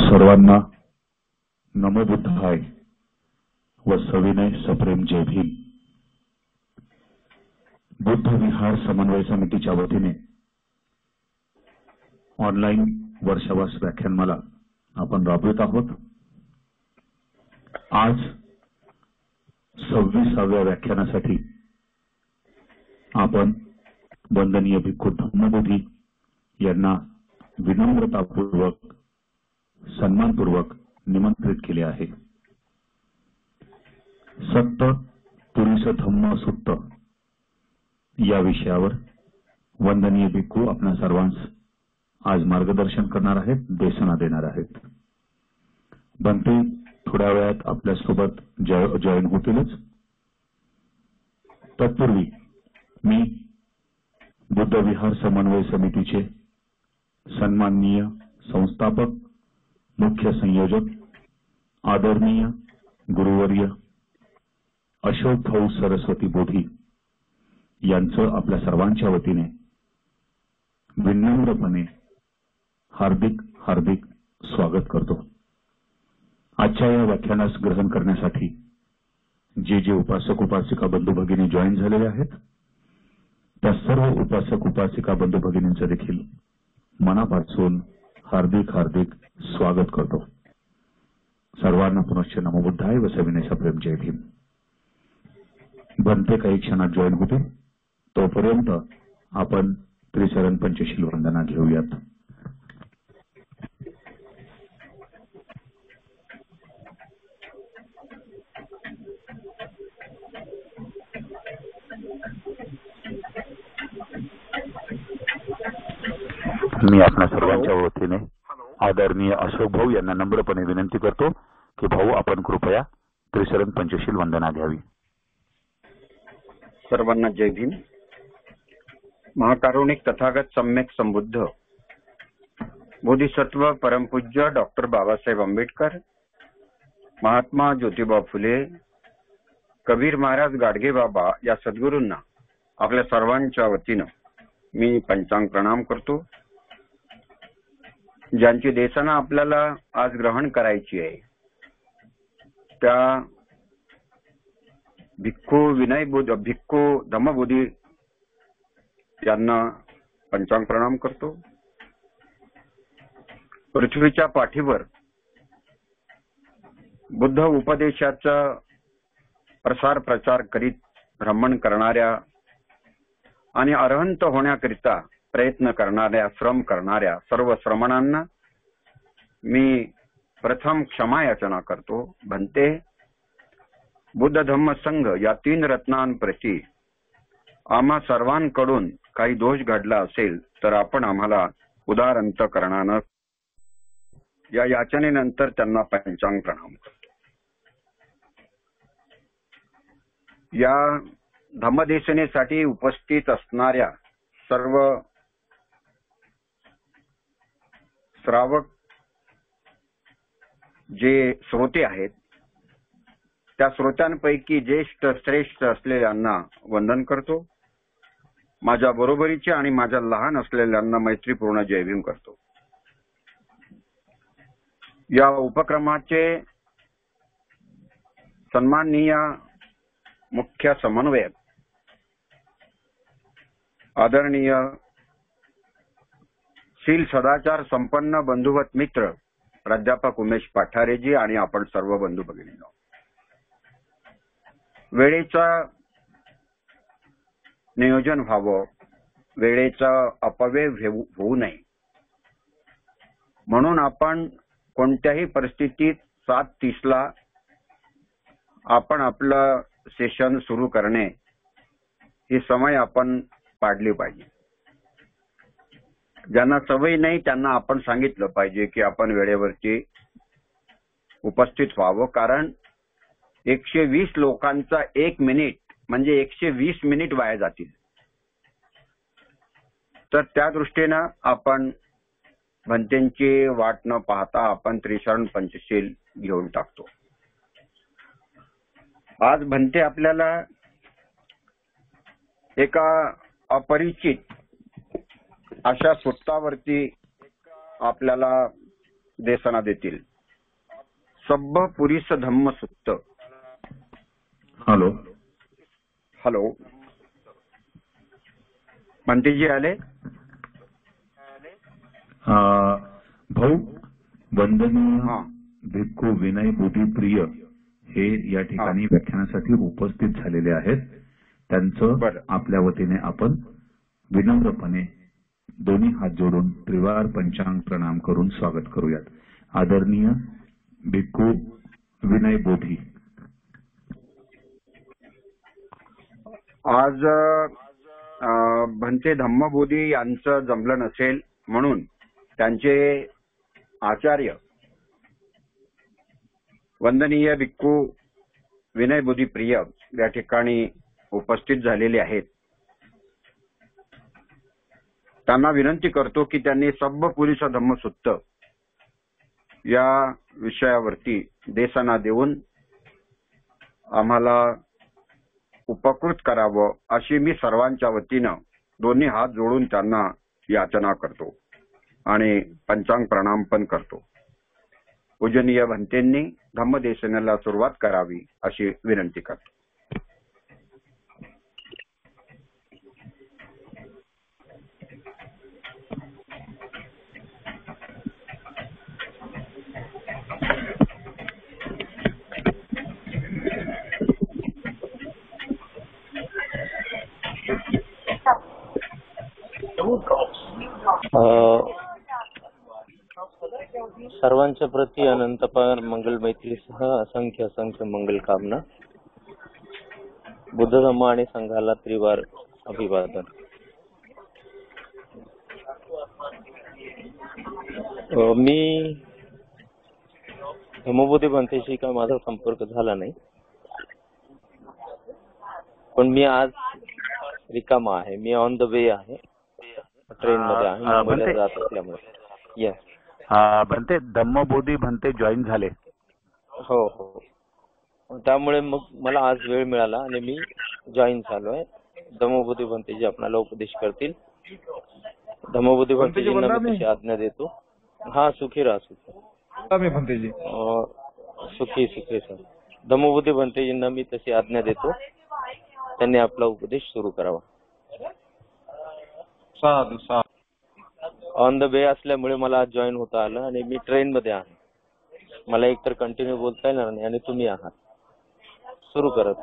सर्वांना नमो बुद्धाय व सविनय सप्रेम जय भीम। बुद्ध विहार समन्वय समितीच्या वतीने ऑनलाईन वर्षावास व्याख्यानमाला आपण राबवित आहोत। आज 26व्या व्याख्यानासाठी आपण वंदनीय भिक्खू धम्मबोधी यांना विनम्रतापूर्वक सन्मानपूर्वक निमंत्रित केले आहे। सत्य पुरुष धम्म सुत्त या विषयावर वंदनीय भिक्खू आपल्या सर्वांस आज मार्गदर्शन करणार आहेत, देशना देणार आहेत। बंटी थोड्या वेळात आपल्यासोबत जॉईन होतीलच। तत्पूर्वी मी बुद्ध विहार समन्वय समितीचे सन्माननीय संस्थापक, मुख्य संयोजक, आदरणीय गुरुवर्य अशोक भाऊ सरस्वती बोधी यांचं आपल्या सर्वांच्या वतीने विनम्रपणे हार्दिक हार्दिक स्वागत करतो। आजच्या या व्याख्यानास ग्रहण करण्यासाठी जे उपासक उपासिका बंधू भगिनी जॉईन झालेले आहेत त्या सर्व उपासक उपासिका बंधू भगिनींचं देखील मनापासून हार्दिक हार्दिक स्वागत करतो। सर्वांना पुनश्च नमो बुद्धाय व सविनय सप्रेम जय भीम। बनते काही क्षणात जॉईन होतील, तोपर्यंत आपण त्रिचरण पंचशील वंदना घेऊयात। मी आपल्या सर्वांच्या वतीने आदरणीय अशोक भाऊ यांना नम्रपणे विनंती करतो की भाऊ आपण कृपया त्रिशरण पंचशील वंदना घ्यावी। सर्वांना जय भीम। महाकारुणिक तथागत सम्यक संबुद्ध बोधिसत्व परमपूज्य डॉक्टर बाबासाहेब आंबेडकर, महात्मा ज्योतिबा फुले, कबीर महाराज गाडगे बाबा या सद्गुरूंना आपल्या सर्वांच्या वतीनं मी पंचांग प्रणाम करतो। ज्यांची देशना आपल्याला आज ग्रहण करायची आहे त्या भिक्खू धम्मबोधी यांना पंचांग प्रणाम करतो। पृथ्वीच्या पाठीवर बुद्ध उपदेशाचा प्रसार प्रचार करीत भ्रमण करणाऱ्या आणि अरहंत होण्याकरिता प्रयत्न करणाऱ्या, श्रम करणाऱ्या सर्व श्रमणांना मी प्रथम क्षमा याचना करतो। भन्ते बुद्ध धम्म संघ या 3 रत्नांप्रती आम्हा सर्वांकडून काही दोष घडला असेल तर आपण आम्हाला उदार अंतःकरणानं या याचनेनंतर त्यांना पंचांग प्रणाम करतो। या धम्मदेशनेसाठी उपस्थित असणाऱ्या सर्व श्रावक जे श्रोते आहेत त्या श्रोत्यांपैकी ज्येष्ठ श्रेष्ठ असलेल्यांना वंदन करतो। माझ्या बरोबरीचे आणि माझ्या लहान असलेल्यांना मैत्रीपूर्ण जय भीम करतो। या उपक्रमाचे सन्माननीय मुख्य समन्वयक आदरणीय शील सदाचार संपन्न बंधुवत मित्र प्राध्यापक उमेश पाठारेजी आणि आपण सर्व बंधू भगिनींनो, वेळेचा नियोजन व्हावं, वेळेचा अपव्यय होऊ नये म्हणून आपण कोणत्याही परिस्थितीत 7:30 आपण आपलं सेशन सुरू करणे ही समय आपण पाडली पाहिजे। ज्यांना सवय नाही त्यांना आपण सांगितलं पाहिजे की आपण वेळेवरती उपस्थित व्हावं, कारण 120 लोकांचा 1 मिनिट म्हणजे 120 मिनिट वाया जातील। तर त्या दृष्टीनं आपण भन्तेंची वाट न पाहता आपण त्रिशरण पंचशील घेऊन टाकतो। आज भन्ते आपल्याला एका अपरिचित अशा सुत्तावरती आपल्याला देसना देतील. सब्ब पुरीस धम्म सुत्त. हॅलो हॅलो, म्हणतेजी आले. भाऊ, वंदनीय हा, भिक्खू विनय बुद्धिप्रिय हे या ठिकाणी व्याख्यानासाठी उपस्थित झालेले आहेत. त्यांचं बरं. आपल्या वतीने आपण विनम्रपणे दोन्ही हात जोडून त्रिवार पंचांग प्रणाम करून स्वागत करूयात. आदरणीय भिक्खू विनय बोधी. आज भंते धम्मबोधी यांचं जमलं नसेल म्हणून त्यांचे आचार्य वंदनीय भिक्खू विनय बुद्धिप्रिय या ठिकाणी उपस्थित झालेले आहेत. त्यांना विनंती करतो की त्यांनी सब्ब पुरीस धम्म सुत्त या विषयावरती देसना देऊन आम्हाला उपकृत करावं अशी मी सर्वांच्या वतीनं दोन्ही हात जोडून त्यांना याचना करतो आणि पंचांग प्रणाम पण करतो. पूजनीय भंतेंनी धम्मदेसनेला सुरुवात करावी अशी विनंती करतो. सर्वांच्या प्रती अनंतपार मंगल मैत्रीसह असंख्य असंख्य मंगल कामना. बुद्ध धम्म आणि संघाला त्रिवार अभिवादन. मी धम्मबोधी भंतेशी काय माझा संपर्क झाला नाही, पण मी आज रिकामा आहे. मी ऑन द वे आहे, ट्रेन मध्ये आहे, मुंबईला जात असल्यामुळे. येस भंते, धम्मबोधी भंते जॉईन झाले. हो हो, त्यामुळे मग मला आज वेळ मिळाला आणि मी जॉईन झालोय. धम्मबोधी भंतेजी आपल्याला उपदेश करतील. धम्मबोधी भंतेजींना मी तशी आज्ञा देतो. हा, सुखी राहा. सुखी भंतेजी, सुखी सुखी सर. धम्मबोधी भंतेजींना मी तशी आज्ञा देतो. त्यांनी आपला उपदेश सुरू करावा. साधू साधू. ऑन द वे असल्यामुळे मला आज जॉईन होता आलं आणि मी ट्रेन मध्ये आहे. मला एकतर कंटिन्यू बोलता येणार नाही आणि तुम्ही आहात. सुरू करत.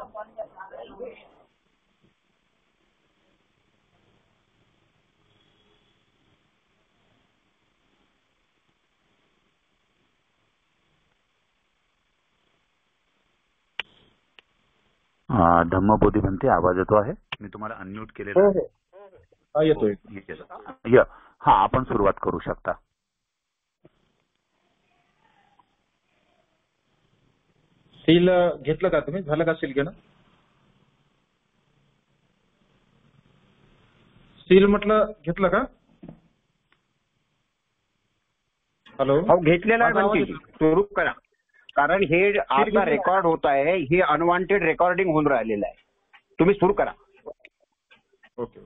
धम्मबोधी भंते, आवाज येतो आहे? मी तुम्हाला अनम्यूट केलेला आहे. येतोय. हा, आपण सुरुवात करू शकता. सील घेतलं का तुम्ही? झालं का सील घेणं? सील म्हटलं घेतलं का? हॅलो, हो, घेतलेला आहे भंतेजी. सुरू करा, कारण हे आपला रेकॉर्ड होत आहे. हे अनवॉन्टेड रेकॉर्डिंग होऊन राहिलेलं आहे. तुम्ही सुरू करा. ओके.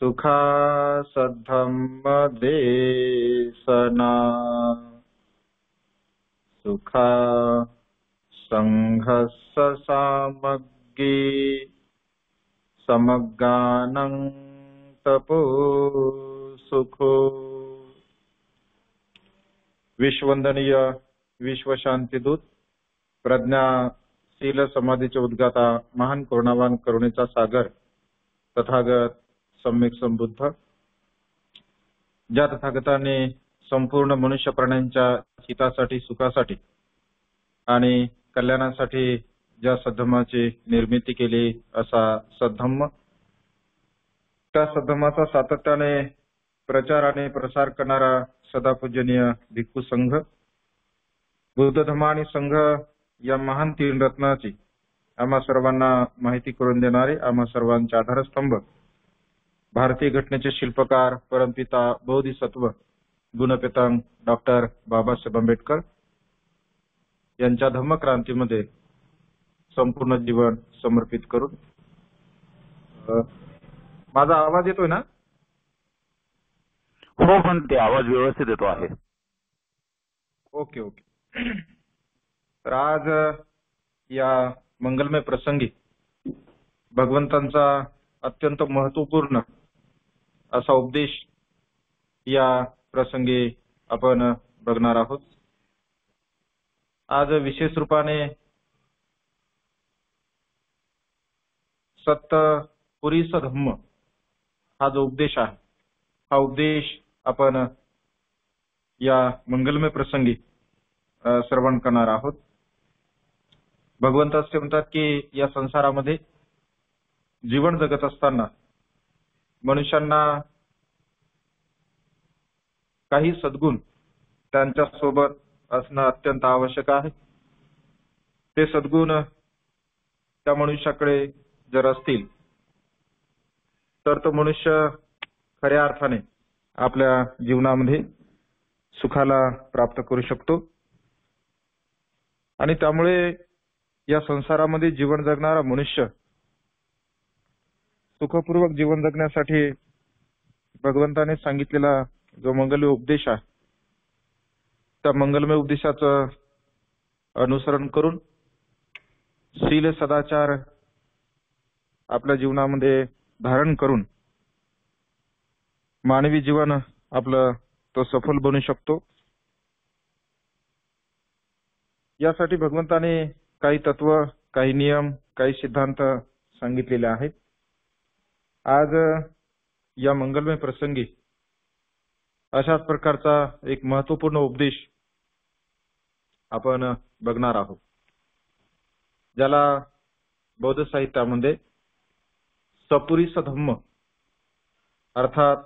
सुखा सद्धम्म देसना, सुखा संघस्स सामग्गी, समगानं तपो सुखो. विश्ववंदनीय विश्वशांतीदूत, प्रज्ञा शील समाधीचे उद्गाता, महान करुणावान करुणेचा सागर तथागत सम्यक संबुद्ध, ज्या तथागताने संपूर्ण मनुष्य प्राण्यांच्या हितासाठी, सुखासाठी आणि कल्याणासाठी ज्या सद्धम्माची निर्मिती केली असा सद्धम्म, त्या सद्धम्माचा सातत्याने प्रचार आणि प्रसार करणारा सदापूजनीय भिक्खू संघ, बुद्ध धम्म आणि संघ या महान तीन रत्नाची आम्हा सर्वांना माहिती करून देणारे, आम्हा सर्वांचे आधारस्तंभ, भारतीय घटनेचे शिल्पकार परमपिता बोधिसत्व गुणपितांग डॉक्टर बाबासाहेब आंबेडकर यांच्या धम्मक्रांतीमध्ये संपूर्ण जीवन समर्पित करून. माझा आवाज येतोय ना? हो, पण ते आवाज व्यवस्थित येतो आहे. Okay okay. तर आज या मंगलमय प्रसंगी भगवंतांचा अत्यंत महत्वपूर्ण असा उपदेश या प्रसंगी आपण बघणार आहोत. आज विशेष रूपाने सत्पुरीस धम्म हा जो उपदेश आहे, हा उपदेश आपण या मंगलमय प्रसंगी श्रवण करणार आहोत. भगवंत असे म्हणतात की या संसारामध्ये जीवन जगत असताना मनुष्यांना काही सद्गुण त्यांच्या सोबत असणं अत्यंत आवश्यक आहे. ते सद्गुण त्या मनुष्याकडे जर असतील तर तो मनुष्य खऱ्या अर्थाने आपल्या जीवनामध्ये सुखाला प्राप्त करू शकतो. आणि त्यामुळे या संसारामध्ये जीवन जगणारा मनुष्य सुखपूर्वक जीवन जगण्यासाठी भगवंताने सांगितलेला जो मंगलमय उपदेश आहे, त्या मंगलमय उपदेशाचं अनुसरण करून शील सदाचार आपल्या जीवनामध्ये धारण करून मानवी जीवन आपलं तो सफल बनू शकतो. यासाठी भगवंताने काही तत्व, काही नियम, काही सिद्धांत सांगितलेले आहेत. आज या मंगलमय प्रसंगी अशाच प्रकारचा एक महत्वपूर्ण उपदेश आपण बघणार आहोत, ज्याला बौद्ध साहित्यामध्ये सपुरीस धम्म अर्थात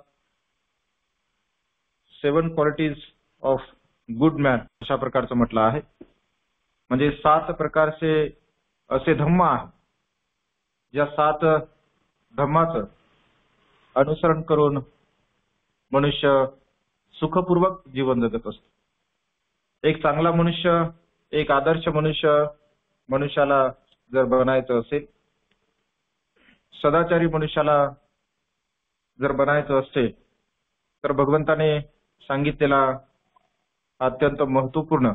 7 क्वालिटीज ऑफ गुड मॅन अशा प्रकारचं म्हटलं आहे. म्हणजे 7 प्रकारचे असे धम्म आहे, ज्या 7 धम्माचं अनुसरण करून मनुष्य सुखपूर्वक जीवन जगत असतो. एक चांगला मनुष्य, एक आदर्श मनुष्याला जर बनायचं असेल, सदाचारी मनुष्याला जर बनायचं असेल, तर भगवंताने सांगितलेला अत्यंत महत्वपूर्ण,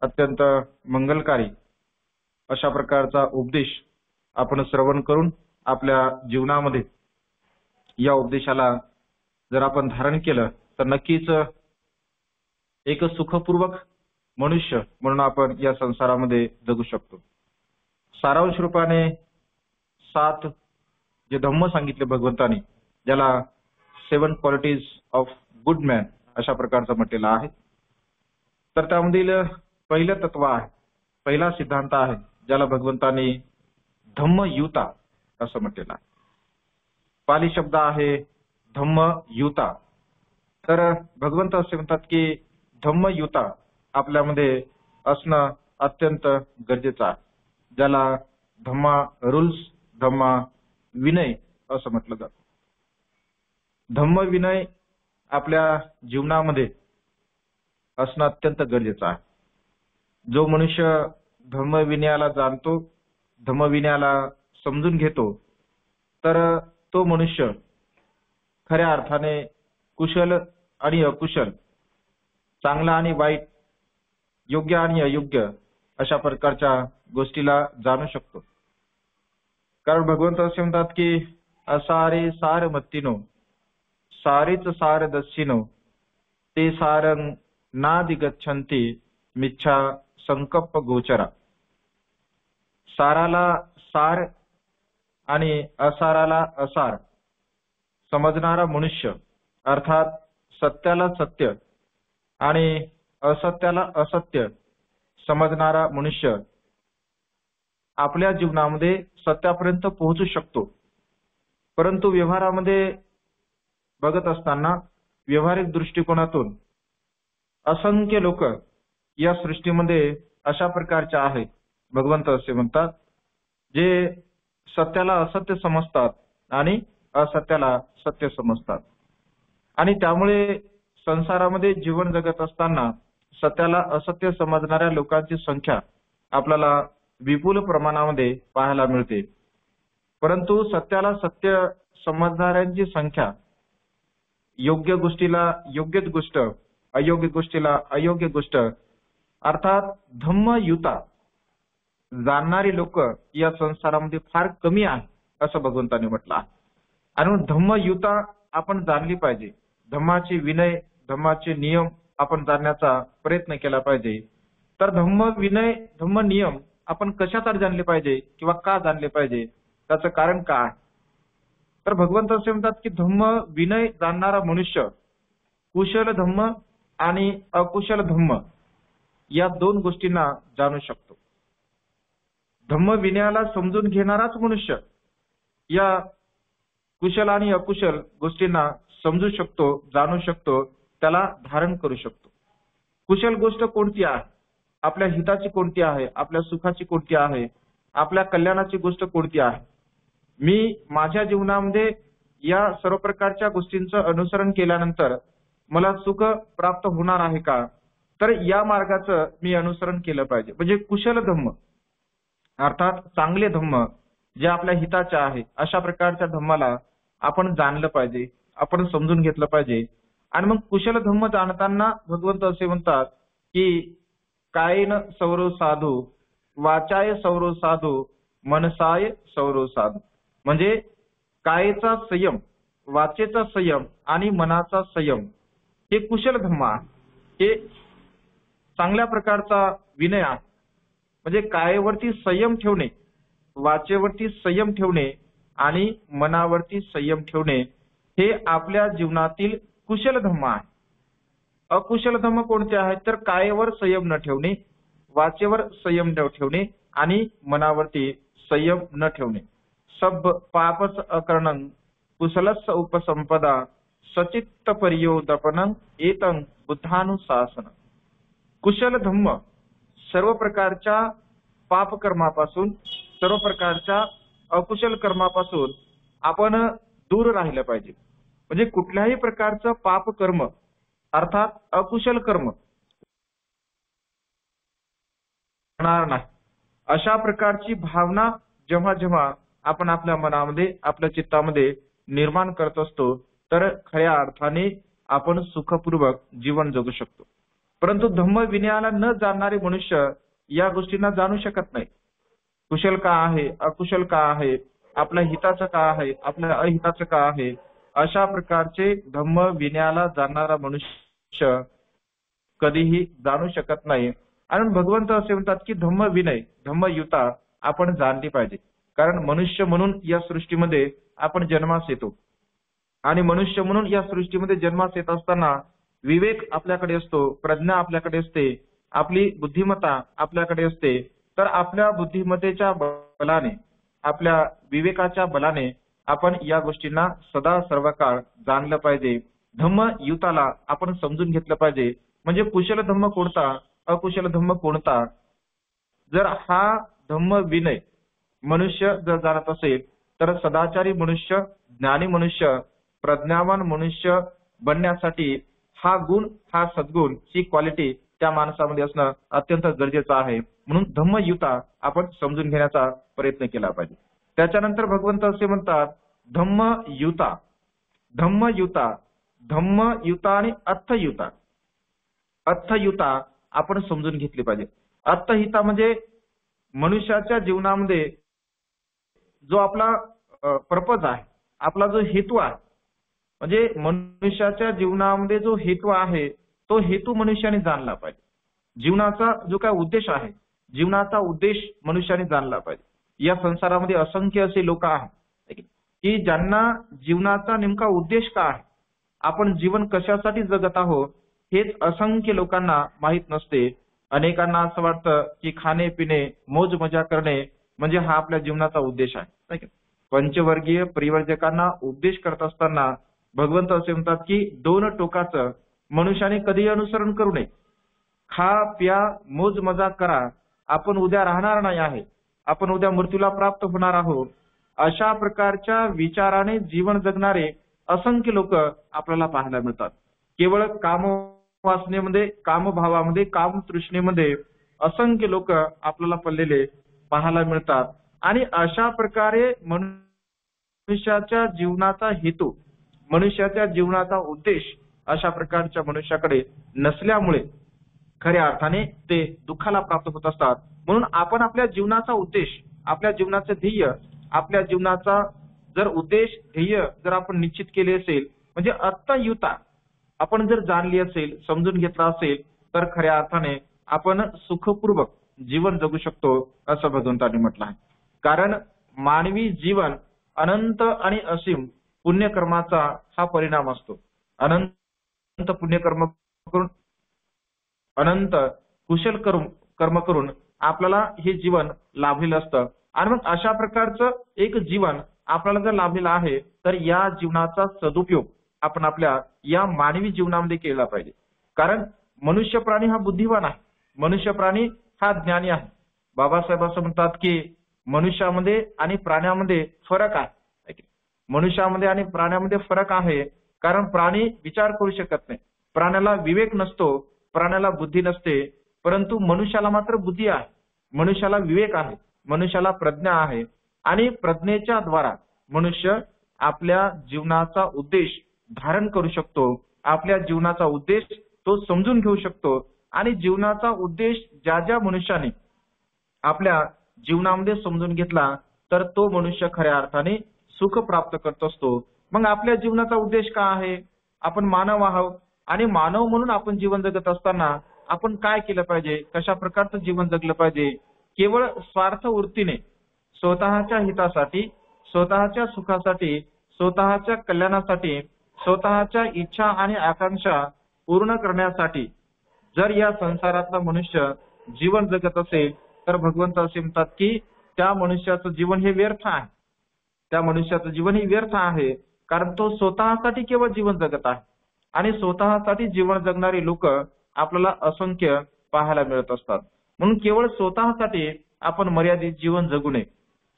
अत्यंत मंगलकारी अशा प्रकारचा उपदेश आपण श्रवण करून आपल्या जीवनामध्ये या उपदेशाला जर आपण धारण केलं तर नक्कीच एक सुखपूर्वक मनुष्य म्हणून आपण या संसारामध्ये जगू शकतो. सारांश रूपाने 7 जे धम्म सांगितले भगवंतानी, ज्याला 7 क्वालिटीज ऑफ गुड मॅन अशा प्रकारचं म्हटलेलं आहे. तर त्यामधील पहिलं तत्व आहे, पहिला सिद्धांत आहे, ज्याला भगवंतानी धम्मयुता असं म्हटलेलं आहे. पाली शब्द आहे धम्मयुता. तर भगवंत असे म्हणतात की धम्मयुता आपल्यामध्ये असणं अत्यंत गरजेचं आहे, ज्याला धम्मा रूल्स, धम्मा विनय असं म्हटलं जातं. धम्म विनय आपल्या जीवनामध्ये असणं अत्यंत गरजेचं आहे. जो मनुष्य धम्मविनयाला जाणतो, धम्मविनयाला समजून घेतो, तर तो मनुष्य खऱ्या अर्थाने कुशल आणि अकुशल, चांगला आणि वाईट, योग्य आणि अयोग्य अशा प्रकारच्या गोष्टीला जाणू शकतो. कारण भगवंत असे म्हणतात की असारे सार मत्तीनो, सारेच सार दस्सिनो, ते सारं नादिगच्छन्ति मिच्छा संकल्प गोचरा. साराला सार आणि असाराला असार समजणारा मनुष्य, अर्थात सत्याला सत्य आणि असत्याला असत्य समजणारा मनुष्य आपल्या जीवनामध्ये सत्यापर्यंत पोहोचू शकतो. परंतु व्यवहारामध्ये बघत असताना व्यावहारिक दृष्टिकोनातून असंख्य लोक या सृष्टीमध्ये अशा प्रकारचे आहेत, भगवंत असे म्हणतात, जे सत्याला असत्य समजतात आणि असत्याला सत्य समजतात. आणि त्यामुळे संसारामध्ये जीवन जगत असताना सत्याला असत्य समजणाऱ्या लोकांची संख्या आपल्याला विपुल प्रमाणामध्ये पाहायला मिळते. परंतु सत्याला सत्य समजणाऱ्यांची संख्या योग्य गोष्टीला योग्यच गोष्ट, अयोग्य गोष्टीला अयोग्य गोष्ट अर्थात धम्मयुता जाणणारी लोक या संसारामध्ये फार कमी आहे असं भगवंतांनी म्हटलं आहे. आणि धम्मयुता आपण जाणली पाहिजे. धम्माचे विनय, धम्माचे नियम आपण जाणण्याचा प्रयत्न केला पाहिजे. तर धम्म विनय, धम्म नियम आपण कशासाठी जाणले पाहिजे किंवा का जाणले पाहिजे, त्याचं कारण काय? तर भगवंत असे म्हणतात की धम्म विनय जाणणारा मनुष्य कुशल धम्म आणि अकुशल धम्म या दोन गोष्टींना जाणू शकतो. धम्म विनयाला समजून घेणाराच मनुष्य या कुशल आणि अकुशल गोष्टींना समजू शकतो, जाणू शकतो, त्याला धारण करू शकतो. कुशल गोष्ट कोणती आहे, आपल्या हिताची कोणती आहे, आपल्या सुखाची कोणती आहे, आपल्या कल्याणाची गोष्ट कोणती आहे. मी माझ्या जीवनामध्ये या सर्व प्रकारच्या गोष्टींचं अनुसरण केल्यानंतर मला सुख प्राप्त होणार आहे का, तर या मार्गाचं मी अनुसरण केलं पाहिजे. म्हणजे कुशल धम्म अर्थात चांगले धम्म जे आपल्या हिताचे आहे अशा प्रकारच्या धम्माला आपण जाणलं पाहिजे, आपण समजून घेतलं पाहिजे. आणि मग कुशल धम्म जाणताना भगवंत असे म्हणतात की कायेन सौरो साधू, वाचाय सौरो साधू, मनसाय सौरो साधू. म्हणजे कायेचा संयम, वाचेचा संयम आणि मनाचा संयम हे कुशल धम्म आहे. हे चांगल्या प्रकारचा विनय आहे. म्हणजे कायेवरती संयम ठेवणे, वाचेवरती संयम ठेवणे आणि मनावरती संयम ठेवणे हे आपल्या जीवनातील कुशल धम्म आहे. अकुशल धम्म कोणते आहेत, तर कायेवर संयम न ठेवणे, वाचेवर संयम न ठेवणे आणि मनावरती संयम न ठेवणे. सब पापच अकरणं कुशलस्य उपसंपदा सचित्त परियोदपनं एतं बुद्धानुशासन. कुशल धम्म सर्व प्रकारच्या पापकर्मापासून, सर्व प्रकारच्या अकुशल कर्मापासून आपण दूर राहिलं पाहिजे. म्हणजे कुठल्याही प्रकारचं पाप कर्म अर्थात अकुशल कर्म होणार नाही. अशा प्रकारची भावना जेव्हा जेव्हा आपण आपल्या मनामध्ये, आपल्या चित्तामध्ये निर्माण करत असतो तर खऱ्या अर्थाने आपण सुखपूर्वक जीवन जगू शकतो. परंतु धम्म विनयाला न जाणणारे मनुष्य या गोष्टींना जाणू शकत नाही. कुशल का आहे, अकुशल का आहे, आपल्या हिताचं का आहे, आपल्या अहिताचं का आहे, अशा प्रकारचे धम्म विनयाला जाणणारा मनुष्य कधीही जाणू शकत नाही. आणि भगवंत असे म्हणतात की धम्म विनय, धम्मयुता आपण जाणली पाहिजे. कारण मनुष्य म्हणून या सृष्टीमध्ये आपण जन्मास येतो आणि मनुष्य म्हणून या सृष्टीमध्ये जन्मास येत असताना विवेक आपल्याकडे असतो, प्रज्ञा आपल्याकडे असते, आपली बुद्धिमत्ता आपल्याकडे असते. तर आपल्या बुद्धिमत्तेच्या बलाने, आपल्या विवेकाच्या बलाने आपण या गोष्टींना सदा सर्व काळ जाणलं पाहिजे. धम्मयुताला आपण समजून घेतलं पाहिजे. म्हणजे कुशल धम्म कोणता, अकुशल धम्म कोणता. जर हा धम्म विनय मनुष्य जर जाणत असेल तर सदाचारी मनुष्य, ज्ञानी मनुष्य, प्रज्ञावान मनुष्य बनण्यासाठी हा गुण, हा सद्गुण, ही क्वालिटी त्या माणसामध्ये असणं अत्यंत गरजेचं आहे. म्हणून धम्मयुता आपण समजून घेण्याचा प्रयत्न केला पाहिजे. त्याच्यानंतर भगवंत असे म्हणतात धम्मयुता, धम्मयुता, धम्मयुता आणि अर्थयुता. अर्थयुता आपण समजून घेतली पाहिजे. अर्थहिता म्हणजे मनुष्याच्या जीवनामध्ये जो आपला पर्पज आहे, आपला जो हेतू आहे, म्हणजे मनुष्याच्या जीवनामध्ये जो हेतू आहे तो हेतू मनुष्याने जाणला पाहिजे. जीवनाचा जो काय उद्देश आहे, जीवनाचा उद्देश मनुष्याने जाणला पाहिजे. या संसारामध्ये असंख्य असे लोक आहेत की ज्यांना जीवनाचा नेमका उद्देश काय आहे, आपण जीवन कशासाठी जगत आहोत हेच असंख्य लोकांना माहीत नसते. अनेकांना असं वाटतं की खाणे पिणे, मोज मजा करणे म्हणजे हा आपल्या जीवनाचा उद्देश आहे, नाही का? पंचवर्गीय परिवर्जकांना उपदेश करत असताना भगवंत असे म्हणतात की 2 टोकाचं मनुष्याने कधीही अनुसरण करू नये. खा प्या मोज मजा करा, आपण उद्या राहणार नाही आहे, आपण उद्या मृत्यूला प्राप्त होणार आहोत, अशा प्रकारच्या विचाराने जीवन जगणारे असंख्य लोक आपल्याला पाहायला मिळतात. केवळ कामवासनेमध्ये, कामभावामध्ये, कामतृष्णेमध्ये असंख्य लोक आपल्याला पडलेले पाहायला मिळतात. आणि अशा प्रकारे मनुष्याच्या जीवनाचा हेतू, मनुष्याच्या जीवनाचा उद्देश अशा प्रकारच्या मनुष्याकडे नसल्यामुळे खऱ्या अर्थाने ते दुःखाला प्राप्त होत असतात. म्हणून आपण आपल्या जीवनाचा उद्देश, आपल्या जीवनाचे ध्येय, आपल्या जीवनाचा जर उद्देश ध्येय जर आपण निश्चित केले असेल, म्हणजे अर्थयुता आपण जर जाणली असेल, समजून घेतला असेल, तर खऱ्या अर्थाने आपण सुखपूर्वक जीवन जगू शकतो असं भगवंतांनी म्हटलं आहे. कारण मानवी जीवन अनंत आणि असीम पुण्यकर्माचा हा परिणाम असतो. अनंत पुण्यकर्म करून, अनंत कुशल कर्म करून आपल्याला हे जीवन लाभलेलं असतं. आणि मग अशा प्रकारचं एक जीवन आपल्याला जर लाभलेलं आहे, तर या जीवनाचा सदुपयोग आपण आपल्या या मानवी जीवनामध्ये केला पाहिजे. कारण मनुष्य प्राणी हा बुद्धिवान आहे, मनुष्य प्राणी हा ज्ञानी आहे. बाबासाहेब असं म्हणतात की मनुष्यामध्ये आणि प्राण्यामध्ये फरक आहे. मनुष्यामध्ये आणि प्राण्यामध्ये फरक आहे, कारण प्राणी विचार करू शकत नाही, प्राण्याला विवेक नसतो, प्राण्याला बुद्धी नसते. परंतु मनुष्याला मात्र बुद्धी आहे, मनुष्याला विवेक आहे, मनुष्याला प्रज्ञा आहे. आणि प्रज्ञेच्या द्वारा मनुष्य आपल्या जीवनाचा उद्देश धारण करू शकतो, आपल्या जीवनाचा उद्देश तो समजून घेऊ शकतो. आणि जीवनाचा उद्देश ज्या ज्या मनुष्याने आपल्या जीवनामध्ये समजून घेतला, तर तो मनुष्य खऱ्या अर्थाने सुख प्राप्त करत असतो. मग आपल्या जीवनाचा उद्देश काय आहे? आपण मानव आहोत, आणि मानव म्हणून आपण जीवन जगत असताना आपण काय केलं पाहिजे, कशा प्रकारचं जीवन जगलं पाहिजे? केवळ स्वार्थ वृत्तीने स्वतःच्या हितासाठी, स्वतःच्या सुखासाठी, स्वतःच्या कल्याणासाठी, स्वतःच्या इच्छा आणि आकांक्षा पूर्ण करण्यासाठी जर या संसारातला मनुष्य जीवन जगत असेल, तर भगवंत असे म्हणतात की त्या मनुष्याचं जीवन हे व्यर्थ आहे, त्या मनुष्याचं जीवन हे व्यर्थ आहे. कारण तो स्वतःसाठी केवळ जीवन जगत आहे. आणि स्वतःसाठी जीवन जगणारी लोक आपल्याला असंख्य पाहायला मिळत असतात. म्हणून केवळ स्वतःसाठी आपण मर्यादित जीवन जगू नये.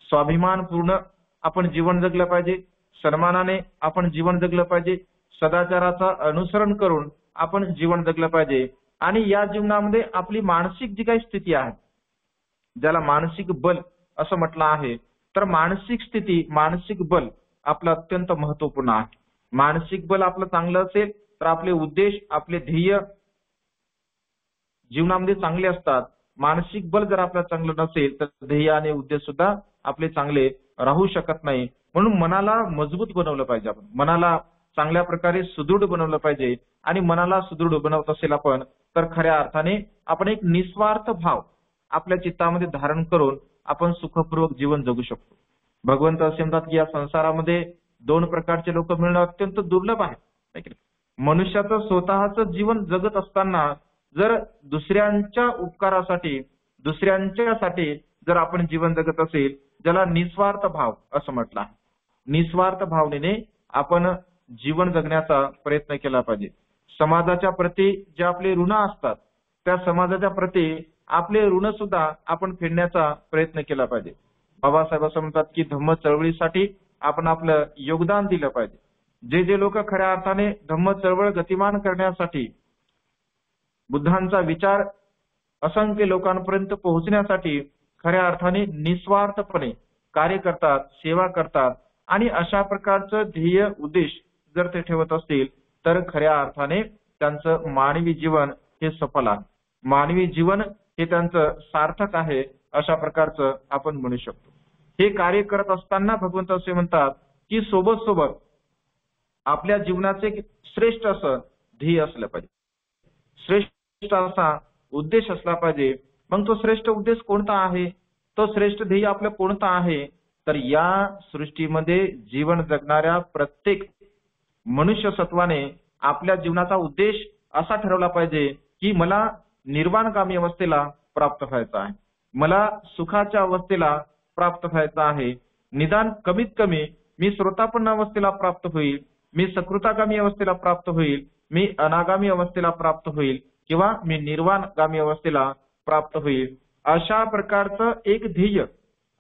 स्वाभिमानपूर्ण आपण जीवन जगलं पाहिजे, सन्मानाने आपण जीवन जगलं पाहिजे, सदाचाराचं अनुसरण करून आपण जीवन जगलं पाहिजे. आणि या जीवनामध्ये आपली मानसिक जी काही स्थिती आहे, ज्याला मानसिक बल असं म्हटलं आहे, तर मानसिक स्थिती, मानसिक बल आपलं अत्यंत महत्वपूर्ण आहे. मानसिक बल आपलं चांगलं असेल तर आपले उद्देश, आपले ध्येय जीवनामध्ये चांगले असतात. मानसिक बल जर आपलं चांगलं नसेल तर ध्येय आणि उद्देश सुद्धा आपले चांगले राहू शकत नाही. म्हणून मनाला मजबूत बनवलं पाहिजे, आपण मनाला चांगल्या प्रकारे सुदृढ बनवलं पाहिजे. आणि मनाला सुदृढ बनवत असेल आपण, तर खऱ्या अर्थाने आपण एक निस्वार्थ भाव आपल्या चित्तामध्ये धारण करून आपण सुखपूर्वक जीवन जगू शकतो. भगवंत असे म्हणतात की या संसारामध्ये 2 प्रकारचे लोक मिळणं अत्यंत दुर्लभ आहे. मनुष्याचं स्वतःचं जीवन जगत असताना जर दुसऱ्यांच्या उपकारासाठी, दुसऱ्यांच्यासाठी जर आपण जीवन जगत असेल, ज्याला निस्वार्थ भाव असं म्हटलं आहे, निस्वार्थ भावनेने आपण जीवन जगण्याचा प्रयत्न केला पाहिजे. समाजाच्या प्रती जे आपले ऋण असतात, त्या समाजाच्या प्रती आपले ऋण सुद्धा आपण फेडण्याचा प्रयत्न केला पाहिजे. बाबासाहेब असं म्हणतात की धम्म चळवळीसाठी आपण आपलं योगदान दिलं पाहिजे. जे जे लोक खऱ्या अर्थाने धम्म चळवळ गतिमान करण्यासाठी, बुद्धांचा विचार असंख्य लोकांपर्यंत पोहोचण्यासाठी खऱ्या अर्थाने निस्वार्थपणे कार्य करतात, सेवा करतात, आणि अशा प्रकारचं ध्येय उद्देश जर ते ठेवत असतील, तर खऱ्या अर्थाने त्यांचं मानवी जीवन हे सफल आहे, मानवी जीवन हे त्यांचं सार्थक आहे, अशा प्रकारचं आपण म्हणू शकतो. हे कार्य करत असताना भगवंत असे म्हणतात की सोबत सोबत आपल्या जीवनाचे श्रेष्ठ असं ध्येय असलं पाहिजे, श्रेष्ठ असा उद्देश असला पाहिजे. मग तो श्रेष्ठ उद्देश कोणता आहे, तो श्रेष्ठ ध्येय आपलं कोणतं आहे? तर या सृष्टीमध्ये जीवन जगणाऱ्या प्रत्येक मनुष्य सत्वाने आपल्या जीवनाचा उद्देश असा ठरवला पाहिजे की मला निर्वाणगामी अवस्थेला प्राप्त व्हायचं आहे, मला सुखाच्या अवस्थेला प्राप्त व्हायचं आहे, निदान कमीत कमी मी श्रोतापन्न अवस्थेला प्राप्त होईल, मी सकृतागामी अवस्थेला प्राप्त होईल, मी अनागामी अवस्थेला प्राप्त होईल किंवा मी निर्वाणगामी अवस्थेला प्राप्त होईल. अशा प्रकारचं एक ध्येय,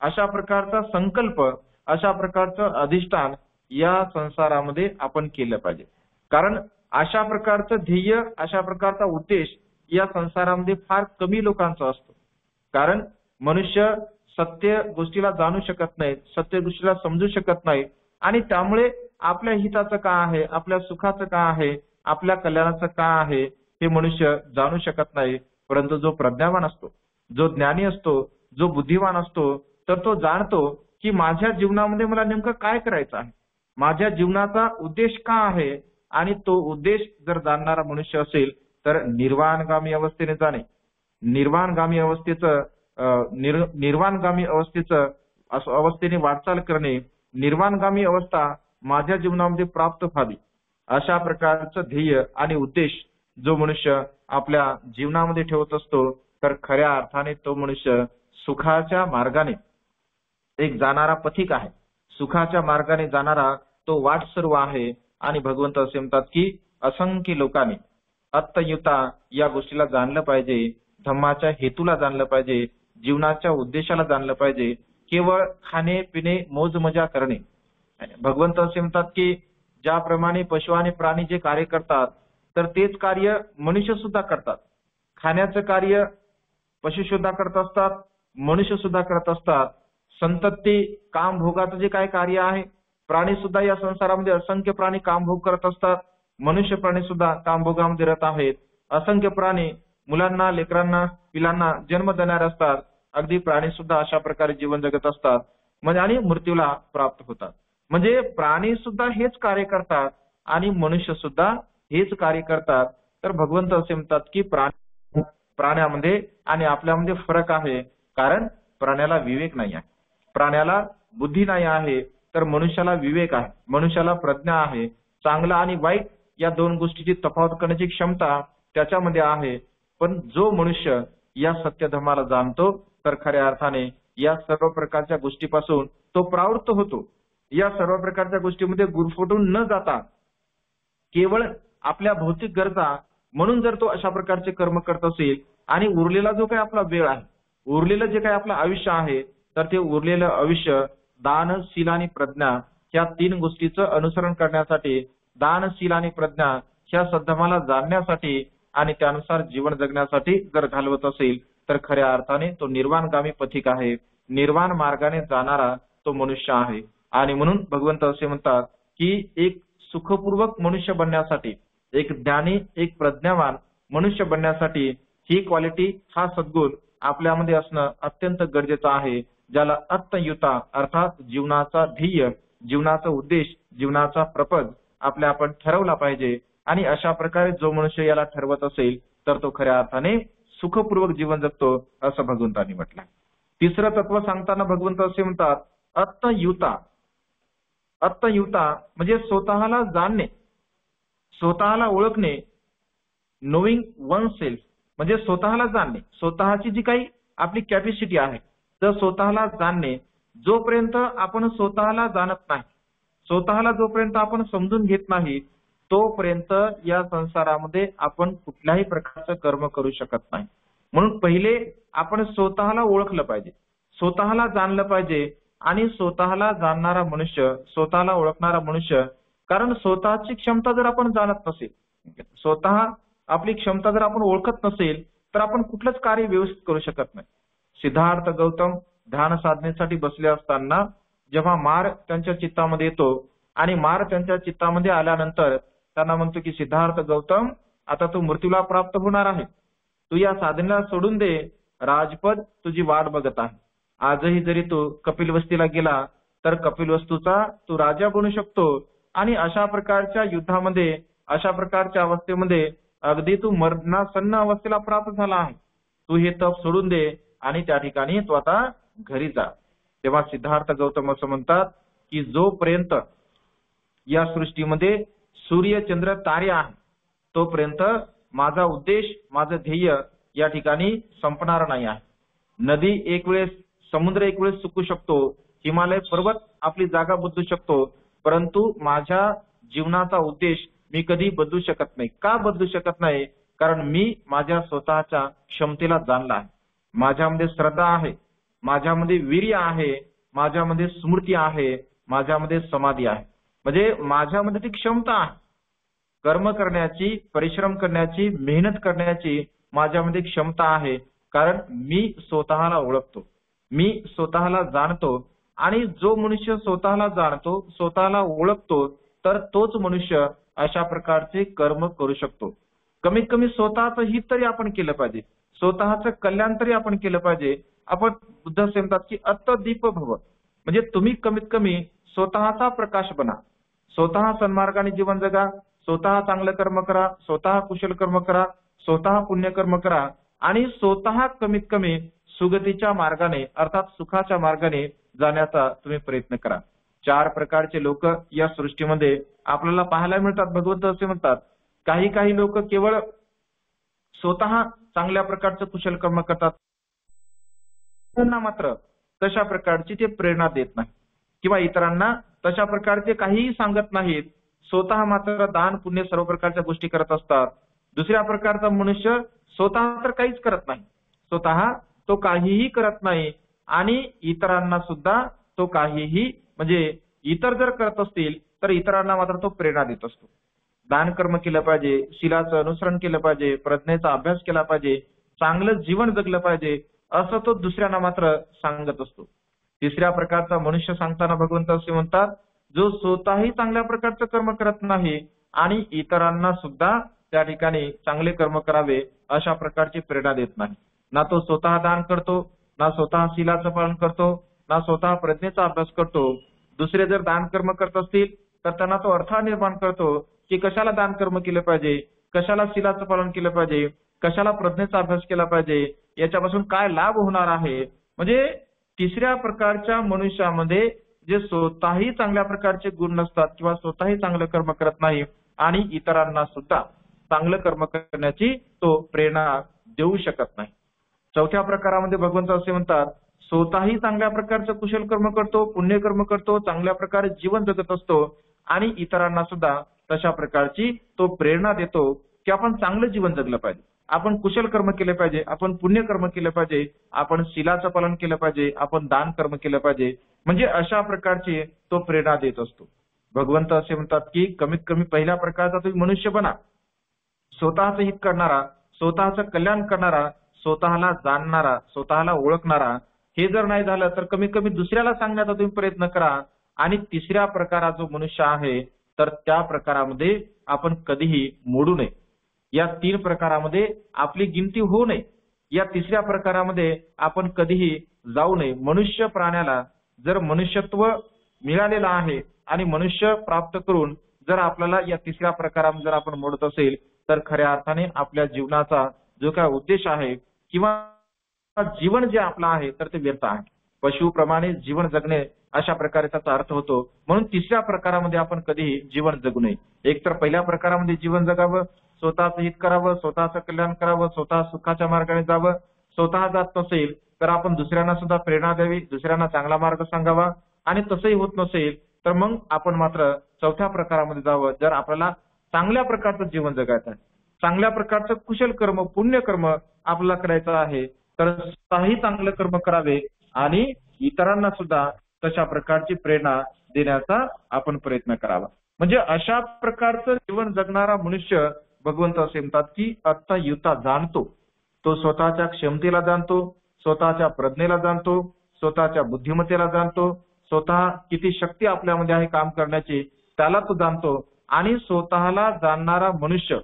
अशा प्रकारचा संकल्प, अशा प्रकारचं अधिष्ठान या संसारामध्ये आपण केलं पाहिजे. कारण अशा प्रकारचं ध्येय, अशा प्रकारचा उद्देश या संसारामध्ये फार कमी लोकांचा असतो. कारण मनुष्य सत्य गोष्टीला जाणू शकत नाही, सत्य गोष्टीला समजू शकत नाही आणि त्यामुळे आपल्या हिताचं का आहे, आपल्या सुखाचं का आहे, आपल्या कल्याणाचं का आहे हे मनुष्य जाणू शकत नाही. परंतु जो प्रज्ञावान असतो, जो ज्ञानी असतो, जो बुद्धिवान असतो, तर तो जाणतो की माझ्या जीवनामध्ये मला नेमकं काय करायचं आहे, माझ्या जीवनाचा उद्देश का आहे. आणि तो उद्देश जर जाणणारा मनुष्य असेल तर निर्वाणगामी अवस्थेने जाणे, निर्वाणगामी अवस्थेचं अवस्थेने वाटचाल करणे, निर्वाणगामी अवस्था माझ्या जीवनामध्ये प्राप्त व्हावी, अशा प्रकारचं ध्येय आणि उद्देश जो मनुष्य आपल्या जीवनामध्ये ठेवत असतो तर खऱ्या अर्थाने तो मनुष्य सुखाच्या मार्गाने एक जाणारा पथिक आहे, सुखाच्या मार्गाने जाणारा तो वाटसरू आहे. आणि भगवंत असे म्हणतात की असंख्य लोकांनी अत्तयुता या गोष्टीला जाणलं पाहिजे, धम्माच्या हेतूला जाणलं पाहिजे, जीवनाच्या उद्देशाला जाणलं पाहिजे. केवळ खाणे पिणे मोज मजा करणे, भगवंत असे म्हणतात की ज्याप्रमाणे पशु आणि प्राणी जे कार्य करतात तर तेच कार्य मनुष्य सुद्धा करतात. खाण्याचं कार्य पशु सुद्धा करत असतात, मनुष्य सुद्धा करत असतात. संतती काम भोगाचं जे काय कार्य आहे, प्राणी सुद्धा या संसारामध्ये असंख्य प्राणी कामभोग करत असतात, मनुष्य प्राणी सुद्धा कामभोगामध्ये रत आहेत. असंख्य प्राणी मुलांना, लेकरांना, पिलांना जन्म देणारे असतात. अगदी प्राणी सुद्धा अशा प्रकारे जीवन जगत असतात म्हणजे आणि मृत्यूला प्राप्त होतात. म्हणजे प्राणी सुद्धा हेच कार्य करतात आणि मनुष्य सुद्धा हेच कार्य करतात. तर भगवंत असे म्हणतात की प्राण्यामध्ये आणि आपल्यामध्ये फरक आहे. कारण प्राण्याला विवेक नाही आहे, प्राण्याला बुद्धी नाही आहे, तर मनुष्याला विवेक आहे, मनुष्याला प्रज्ञा आहे. चांगला आणि वाईट या दोन गोष्टीची तफावत करण्याची क्षमता त्याच्यामध्ये आहे. पण जो मनुष्य या सत्यधर्माला जाणतो तर खऱ्या अर्थाने या सर्व प्रकारच्या गोष्टीपासून तो प्रवृत्त होतो. या सर्व प्रकारच्या गोष्टीमध्ये गुरफटून न जाता केवळ आपल्या भौतिक गरजा म्हणून जर तो अशा प्रकारचे कर्म करत असेल आणि उरलेला जो काही आपला वेळ आहे, उरलेलं जे काही आपलं आयुष्य आहे, तर ते उरलेलं आयुष्य दान, शील आणि प्रज्ञा ह्या तीन गोष्टीचं अनुसरण करण्यासाठी, दान, शील आणि प्रज्ञा ह्या सद्धर्माला जाणण्यासाठी आणि त्यानुसार जीवन जगण्यासाठी जर घालवत असेल तर खऱ्या अर्थाने तो निर्वाणगामी पथिक आहे, निर्वाण मार्गाने जाणारा तो मनुष्य आहे. आणि म्हणून भगवंत असे म्हणतात की एक सुखपूर्वक मनुष्य बनण्यासाठी, एक ज्ञानी, एक प्रज्ञावान मनुष्य बनण्यासाठी ही क्वालिटी, हा सद्गुण आपल्यामध्ये असणं अत्यंत गरजेचं आहे. ज्याला अत्तयुता अर्थात जीवनाचा ध्येय, जीवनाचा उद्देश, जीवनाचा प्रपद आपण ठरवला पाहिजे. आणि अशा प्रकारे जो मनुष्य याला ठरवत असेल तर तो खऱ्या अर्थाने सुखपूर्वक जीवन जगतो असं भगवंतांनी म्हटलं. तिसरं तत्व सांगताना भगवंत असे म्हणतात अत्तयुता. अत्तयुता म्हणजे स्वतःला जाणणे, स्वतःला ओळखणे, नोईंग वन सेल्फ म्हणजे स्वतःला जाणणे, स्वतःची जी काही आपली कॅपॅसिटी आहे तर स्वतःला जाणणे. जोपर्यंत आपण स्वतःला जाणत नाही, स्वतःला जोपर्यंत आपण समजून घेत नाही, तोपर्यंत या संसारामध्ये आपण कुठल्याही प्रकारचं कर्म करू शकत नाही. म्हणून पहिले आपण स्वतःला ओळखलं पाहिजे, स्वतःला जाणलं पाहिजे. आणि स्वतःला जाणणारा मनुष्य, स्वतःला ओळखणारा मनुष्य, कारण स्वतःची क्षमता जर आपण जाणत नसेल, स्वतः आपली क्षमता जर आपण ओळखत नसेल तर आपण कुठलंच कार्य व्यवस्थित करू शकत नाही. सिद्धार्थ गौतम ध्यान साधनेसाठी बसले असताना जेव्हा मार त्यांच्या चित्तामध्ये येतो आणि मार त्यांच्या चित्तामध्ये आल्यानंतर त्यांना म्हणतो की सिद्धार्थ गौतम, आता तू मृत्यूला प्राप्त होणार आहे, तू या साधनेला सोडून दे, राजपद तुझी वाट बघत आहे. आजही जरी तू कपिलवस्तीला गेला तर कपिलवस्तूचा तू राजा बनू शकतो. आणि अशा प्रकारच्या युद्धामध्ये, अशा प्रकारच्या अवस्थेमध्ये अगदी तू मरणासन्न अवस्थेला प्राप्त झाला आहे, तू हे तप सोडून दे आणि त्या ठिकाणी तू आता घरी जा. तेव्हा सिद्धार्थ गौतम असं म्हणतात की जोपर्यंत या सृष्टीमध्ये सूर्य, चंद्र, तारे आहे तोपर्यंत माझा उद्देश, माझं ध्येय या ठिकाणी संपणार नाही आहे. नदी एक वेळेस समुद्र एक वेळेस चुकू शकतो, हिमालय पर्वत आपली जागा बदलू शकतो, परंतु माझ्या जीवनाचा उद्देश मी कधी बदलू शकत नाही. का बदलू शकत नाही? कारण मी माझ्या स्वतःच्या क्षमतेला जाणला आहे. माझ्यामध्ये श्रद्धा आहे, माझ्यामध्ये वीर्य आहे, माझ्यामध्ये स्मृती आहे, माझ्यामध्ये समाधी आहे. म्हणजे माझ्यामध्ये ती क्षमता आहे कर्म करण्याची, परिश्रम करण्याची, मेहनत करण्याची माझ्यामध्ये क्षमता आहे. कारण मी स्वतःला ओळखतो, मी स्वतःला जाणतो. आणि जो मनुष्य स्वतःला जाणतो, स्वतःला ओळखतो, तर तोच मनुष्य अशा प्रकारचे कर्म करू शकतो. कमीत कमी स्वतःचं हित तरी आपण केलं पाहिजे, स्वतःचं कल्याण तरी आपण केलं पाहिजे. आपण बुद्ध म्हणतात की अत्तदीप भव, म्हणजे तुम्ही कमीत कमी स्वतःचा प्रकाश बना, स्वतः सन्मार्गाने जीवन जगा, स्वतः चांगलं कर्म करा, स्वतः कुशल कर्म करा, स्वतः पुण्यकर्म करा आणि स्वतः कमीत कमी सुगतीच्या मार्गाने अर्थात सुखाच्या मार्गाने जाण्याचा तुम्ही प्रयत्न करा. 4 प्रकारचे लोक या सृष्टीमध्ये आपल्याला पाहायला मिळतात. भगवंत असे म्हणतात, काही काही लोक केवळ स्वतः चांगल्या प्रकारचं कुशल कर्म करतात, त्यांना मात्र तशा प्रकारची ते प्रेरणा देत नाही किंवा इतरांना तशा प्रकारचे काहीही सांगत नाहीत. स्वतः मात्र दान पुण्य सर्व प्रकारच्या गोष्टी करत असतात. दुसऱ्या प्रकारचा मनुष्य स्वतः तर काहीच करत नाही, स्वतः तो काहीही करत नाही आणि इतरांना सुद्धा तो काहीही म्हणजे इतर जर करत असतील तर इतरांना मात्र तो प्रेरणा देत असतो. दान कर्म केलं पाहिजे, शीलाचं अनुसरण केलं पाहिजे, प्रज्ञेचा अभ्यास केला पाहिजे, चांगलं जीवन जगलं पाहिजे असं तो दुसऱ्यांना मात्र सांगत असतो. तिसऱ्या प्रकारचा मनुष्य सांगताना भगवंत असे म्हणतात, जो स्वतःही चांगल्या प्रकारचं कर्म करत नाही आणि इतरांना सुद्धा त्या ठिकाणी चांगले कर्म करावे अशा प्रकारची प्रेरणा देत नाही. ना तो स्वतः दान करतो, ना स्वतः शीलाचं पालन करतो, ना स्वतः प्रज्ञेचा अभ्यास करतो. दुसरे जर दान कर्म करत असतील तर त्यांना तो अर्थ निर्माण करतो की कशाला दान कर्म केलं पाहिजे, कशाला शीलाचं पालन केलं पाहिजे, कशाला प्रज्ञेचा अभ्यास केला पाहिजे, याच्यापासून काय लाभ होणार आहे. म्हणजे तिसऱ्या प्रकारच्या मनुष्यामध्ये जे स्वतःही चांगल्या प्रकारचे गुण नसतात किंवा स्वतःही चांगलं कर्म करत नाही आणि इतरांना सुद्धा चांगलं कर्म करण्याची तो प्रेरणा देऊ शकत नाही. चौथ्या प्रकारामध्ये भगवंत असे म्हणतात, स्वतःही चांगल्या प्रकारचं कुशल कर्म करतो, पुण्यकर्म करतो, चांगल्या प्रकारे जीवन जगत असतो आणि इतरांना सुद्धा तशा प्रकारची तो प्रेरणा देतो की आपण चांगलं जीवन जगलं पाहिजे, आपण कुशल कर्म केले पाहिजे, आपण पुण्यकर्म केलं पाहिजे, आपण शीलाचं पालन केलं पाहिजे, आपण दान कर्म केलं पाहिजे. म्हणजे अशा प्रकारची तो प्रेरणा देत असतो. भगवंत असे म्हणतात की कमीत कमी पहिल्या प्रकारचा तुम्ही मनुष्य बना, स्वतःचं हित करणारा, स्वतःचं कल्याण करणारा, स्वतःला जाणणारा, स्वतःला ओळखणारा. हे जर नाही झालं तर कमीत कमी दुसऱ्याला सांगण्याचा तुम्ही प्रयत्न करा. आणि तिसऱ्या प्रकाराचा जो मनुष्य आहे तर त्या प्रकारामध्ये आपण कधीही मोडू नये. या 3 प्रकारामध्ये आपली गिनती होऊ नये. या तिसऱ्या प्रकारामध्ये आपण कधीही जाऊ नये. मनुष्य प्राण्याला जर मनुष्यत्व मिळालेलं आहे आणि मनुष्य प्राप्त करून जर आपल्याला या तिसऱ्या प्रकारामध्ये जर आपण मोडत असेल तर खऱ्या अर्थाने आपल्या जीवनाचा जो काय उद्देश आहे किंवा जीवन जे आपलं आहे तर ते व्यर्थ आहे. पशुप्रमाणे जीवन जगणे अशा प्रकारे त्याचा अर्थ होतो. म्हणून तिसऱ्या प्रकारामध्ये आपण कधीही जीवन जगू नये. एकतर पहिल्या प्रकारामध्ये जीवन जगावं, स्वतःचं हित करावं, स्वतःचं कल्याण करावं, स्वतः सुखाच्या मार्गाने जावं. स्वतः जात नसेल तर आपण दुसऱ्यांना सुद्धा प्रेरणा द्यावी, दुसऱ्यांना चांगला मार्ग सांगावा. आणि तसंही होत नसेल तर मग आपण मात्र चौथ्या प्रकारामध्ये जावं. जर आपल्याला चांगल्या प्रकारचं जीवन जगायचं आहे, चांगल्या प्रकारचं कुशल कर्म, पुण्यकर्म आपल्याला करायचं आहे तर स्वतःही चांगलं कर्म करावे आणि इतरांना सुद्धा तशा प्रकारची प्रेरणा देण्याचा आपण प्रयत्न करावा. म्हणजे अशा प्रकारचं जीवन जगणारा मनुष्य भगवंत असे म्हणतात की अत्तयुता जाणतो. तो स्वतःच्या क्षमतेला जाणतो, स्वतःच्या प्रज्ञेला जाणतो, स्वतःच्या बुद्धिमत्तेला जाणतो, स्वतः किती शक्ती आपल्यामध्ये आहे काम करण्याची त्याला तो जाणतो. आणि स्वतःला जाणणारा मनुष्य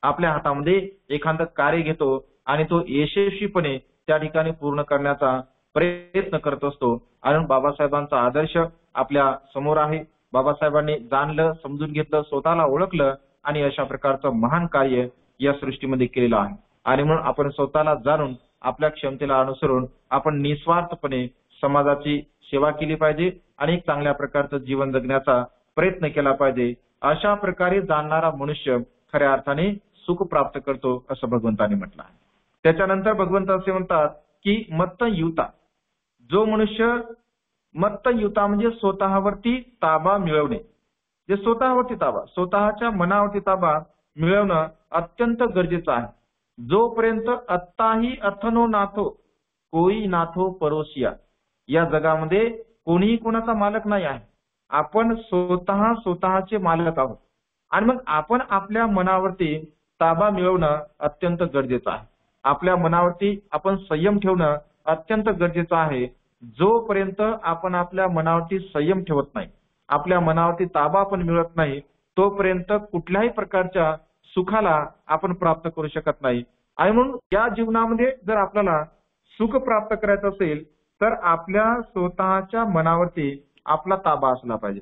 आपल्या हातामध्ये एखादं कार्य घेतो आणि तो यशस्वीपणे त्या ठिकाणी पूर्ण करण्याचा प्रयत्न करत असतो. आणि बाबासाहेबांचा आदर्श आपल्या समोर आहे. बाबासाहेबांनी जाणलं, समजून घेतलं, स्वतःला ओळखलं आणि अशा प्रकारचं महान कार्य या सृष्टीमध्ये केलेलं आहे. आणि म्हणून आपण स्वतःला जाणून आपल्या क्षमतेला अनुसरून आपण निस्वार्थपणे समाजाची सेवा केली पाहिजे आणि एक चांगल्या प्रकारचं जीवन जगण्याचा प्रयत्न केला पाहिजे. अशा प्रकारे जाणणारा मनुष्य खऱ्या अर्थाने सुख प्राप्त करतो असं भगवंतांनी म्हटलं आहे. त्याच्यानंतर भगवंत असे म्हणतात की मत्तयुता, जो मनुष्य मत्तयुता म्हणजे स्वतःवरती ताबा मिळवणे, जे स्वतःवरती ताबा, स्वतःच्या मनावरती ताबा मिळवणं अत्यंत गरजेचं आहे. जोपर्यंत अत्ताही अथनो नाथो कोई नाथो परोसिया, या जगामध्ये कोणीही कोणाचा मालक नाही आहे. आपण स्वतःचे मालक आहोत. आणि मग आपण आपल्या मनावरती ताबा मिळवणं अत्यंत गरजेचं आहे. आपल्या मनावरती आपण संयम ठेवणं अत्यंत गरजेचं आहे. जोपर्यंत आपण आपल्या मनावरती संयम ठेवत नाही, आपल्या मनावरती ताबा आपण मिळवत नाही, तोपर्यंत कुठल्याही प्रकारच्या सुखाला आपण प्राप्त करू शकत नाही. आणि म्हणून या जीवनामध्ये जर आपल्याला सुख प्राप्त करायचं असेल तर आपल्या स्वतःच्या मनावरती आपला ताबा असला पाहिजे.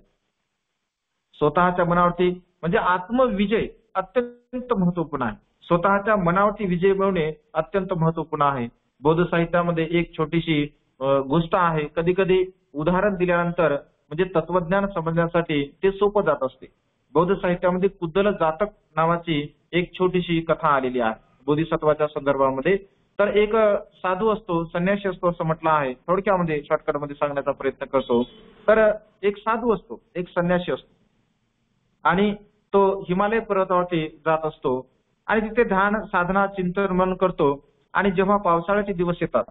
स्वतःच्या मनावरती म्हणजे आत्मविजय अत्यंत महत्वपूर्ण आहे. स्वतःच्या मनावरती विजय मिळवणे अत्यंत महत्वपूर्ण आहे. बौद्ध साहित्यामध्ये एक छोटीशी गोष्ट आहे. कधी कधी उदाहरण दिल्यानंतर म्हणजे तत्वज्ञान समजण्यासाठी ते सोपं जात असते. बौद्ध साहित्यामध्ये कुद्दल जातक नावाची एक छोटीशी कथा आलेली आहे बोधिसत्वाच्या संदर्भामध्ये. तर एक साधू असतो, संन्यासी असतो असं म्हटलं आहे. थोडक्यामध्ये शॉर्टकटमध्ये सांगण्याचा प्रयत्न करतो. तर एक साधू असतो, एक संन्यासी असतो आणि तो हिमालय पर्वतावरती जात असतो आणि तिथे ध्यान साधना चिंतन मनन करतो. आणि जेव्हा पावसाळ्याचे दिवस येतात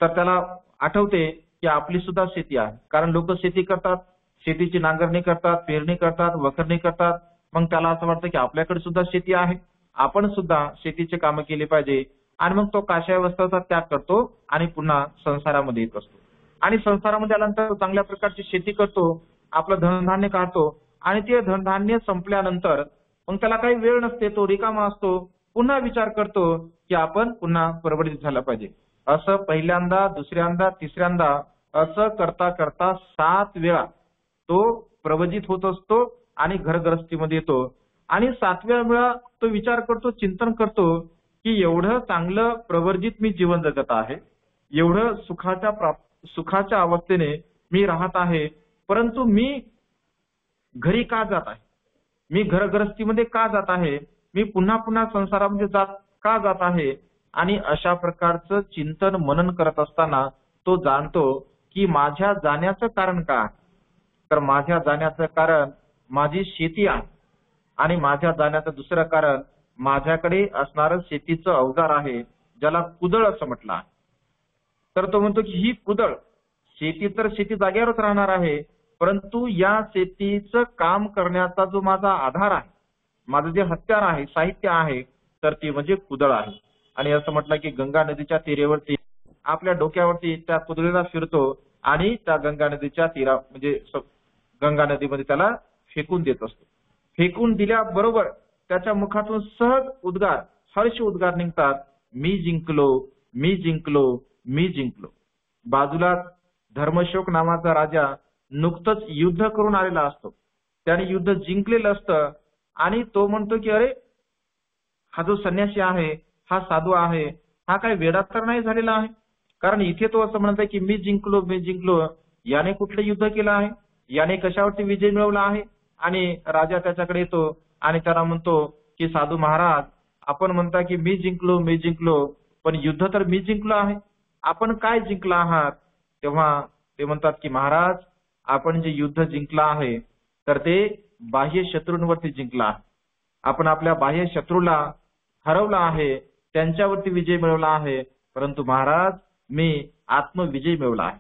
तर त्याला आठवते की आपली सुद्धा शेती आहे. कारण लोक शेती करतात, शेतीची नांगरणी करतात, पेरणी करतात, वखरणी करतात. मग त्याला असं वाटतं की आपल्याकडे सुद्धा शेती आहे, आपण सुद्धा शेतीचे कामं केली पाहिजे. आणि मग तो काशाय वस्त्राचा त्याग करतो आणि पुन्हा संसारामध्ये येत असतो. आणि संसारामध्ये आल्यानंतर तो चांगल्या प्रकारची शेती करतो, आपलं धनधान्य काढतो. आणि ते धनधान्य संपल्यानंतर मग त्याला काही वेळ नसते, तो रिकामा असतो. पुन्हा विचार करतो की आपण पुन्हा परवडीत झाला पाहिजे. असं पहिल्यांदा, दुसऱ्यांदा, तिसऱ्यांदा असं करता करता 7 वेळा तो प्रवजित होत असतो आणि घरगृहस्थीमध्ये येतो. आणि 7व्या वेळा तो विचार करतो, चिंतन करतो की एवढं चांगलं प्रवर्जित मी जीवन जगत आहे, एवढं सुखाच्या अवस्थेने मी राहत आहे, परंतु मी घरी का जात आहे, मी घरगृहस्थीमध्ये का जात आहे, मी पुन्हा पुन्हा संसारामध्ये का जात आहे. आणि अशा प्रकारचं चिंतन मनन करत असताना तो जाणतो की माझ्या जाण्याचं कारण काय. तर माझ्या जाण्याचं कारण माझी शेती आहे आणि माझ्या जाण्याचं दुसरं कारण माझ्याकडे असणारं शेतीचं अवजार आहे, ज्याला कुदळ असं म्हटलं आहे. तर तो म्हणतो की ही कुदळ, शेती तर शेती जागेवरच राहणार आहे, परंतु या शेतीचं काम करण्याचा जो माझा आधार आहे, माझं जे हत्यार आहे, साहित्य आहे, तर ती म्हणजे कुदळ आहे. आणि असं म्हटलं की गंगा नदीच्या तीरेवरती आपल्या डोक्यावरती त्या कुदळीला फिरतो आणि त्या गंगा नदीच्या म्हणजे गंगा नदीमध्ये त्याला फेकून देत असतो. फेकून दिल्याबरोबर त्याच्या मुखातून सहज उद्गार, हर्ष उद्गार निघतात, मी जिंकलो, मी जिंकलो, मी जिंकलो. बाजूला धर्मशोक नावाचा राजा नुकतंच युद्ध करून आलेला असतो. त्याने युद्ध जिंकलेलं असतं आणि तो म्हणतो की अरे हा जो संन्यासी आहे, हा साधू आहे, हा काही वेडा तर नाही झालेला आहे. कारण इथे तो असं म्हणतोय की मी जिंकलो, मी जिंकलो. याने कुठलं युद्ध केलं आहे, याने कशावरती विजय मिळवला आहे. आणि राजा त्याच्याकडे येतो आणि त्याला म्हणतो की साधू महाराज, आपण म्हणता की मी जिंकलो, मी जिंकलो, पण युद्ध तर मी जिंकलो आहे, आपण काय जिंकला आहात. तेव्हा ते म्हणतात की महाराज, आपण जे युद्ध जिंकलं आहे तर ते बाह्य शत्रूंवरती जिंकला आहे. आपण आपल्या बाह्य शत्रूला हरवला आहे, त्यांच्यावरती विजय मिळवला आहे. परंतु महाराज, मी आत्मविजय मिळवला आहे.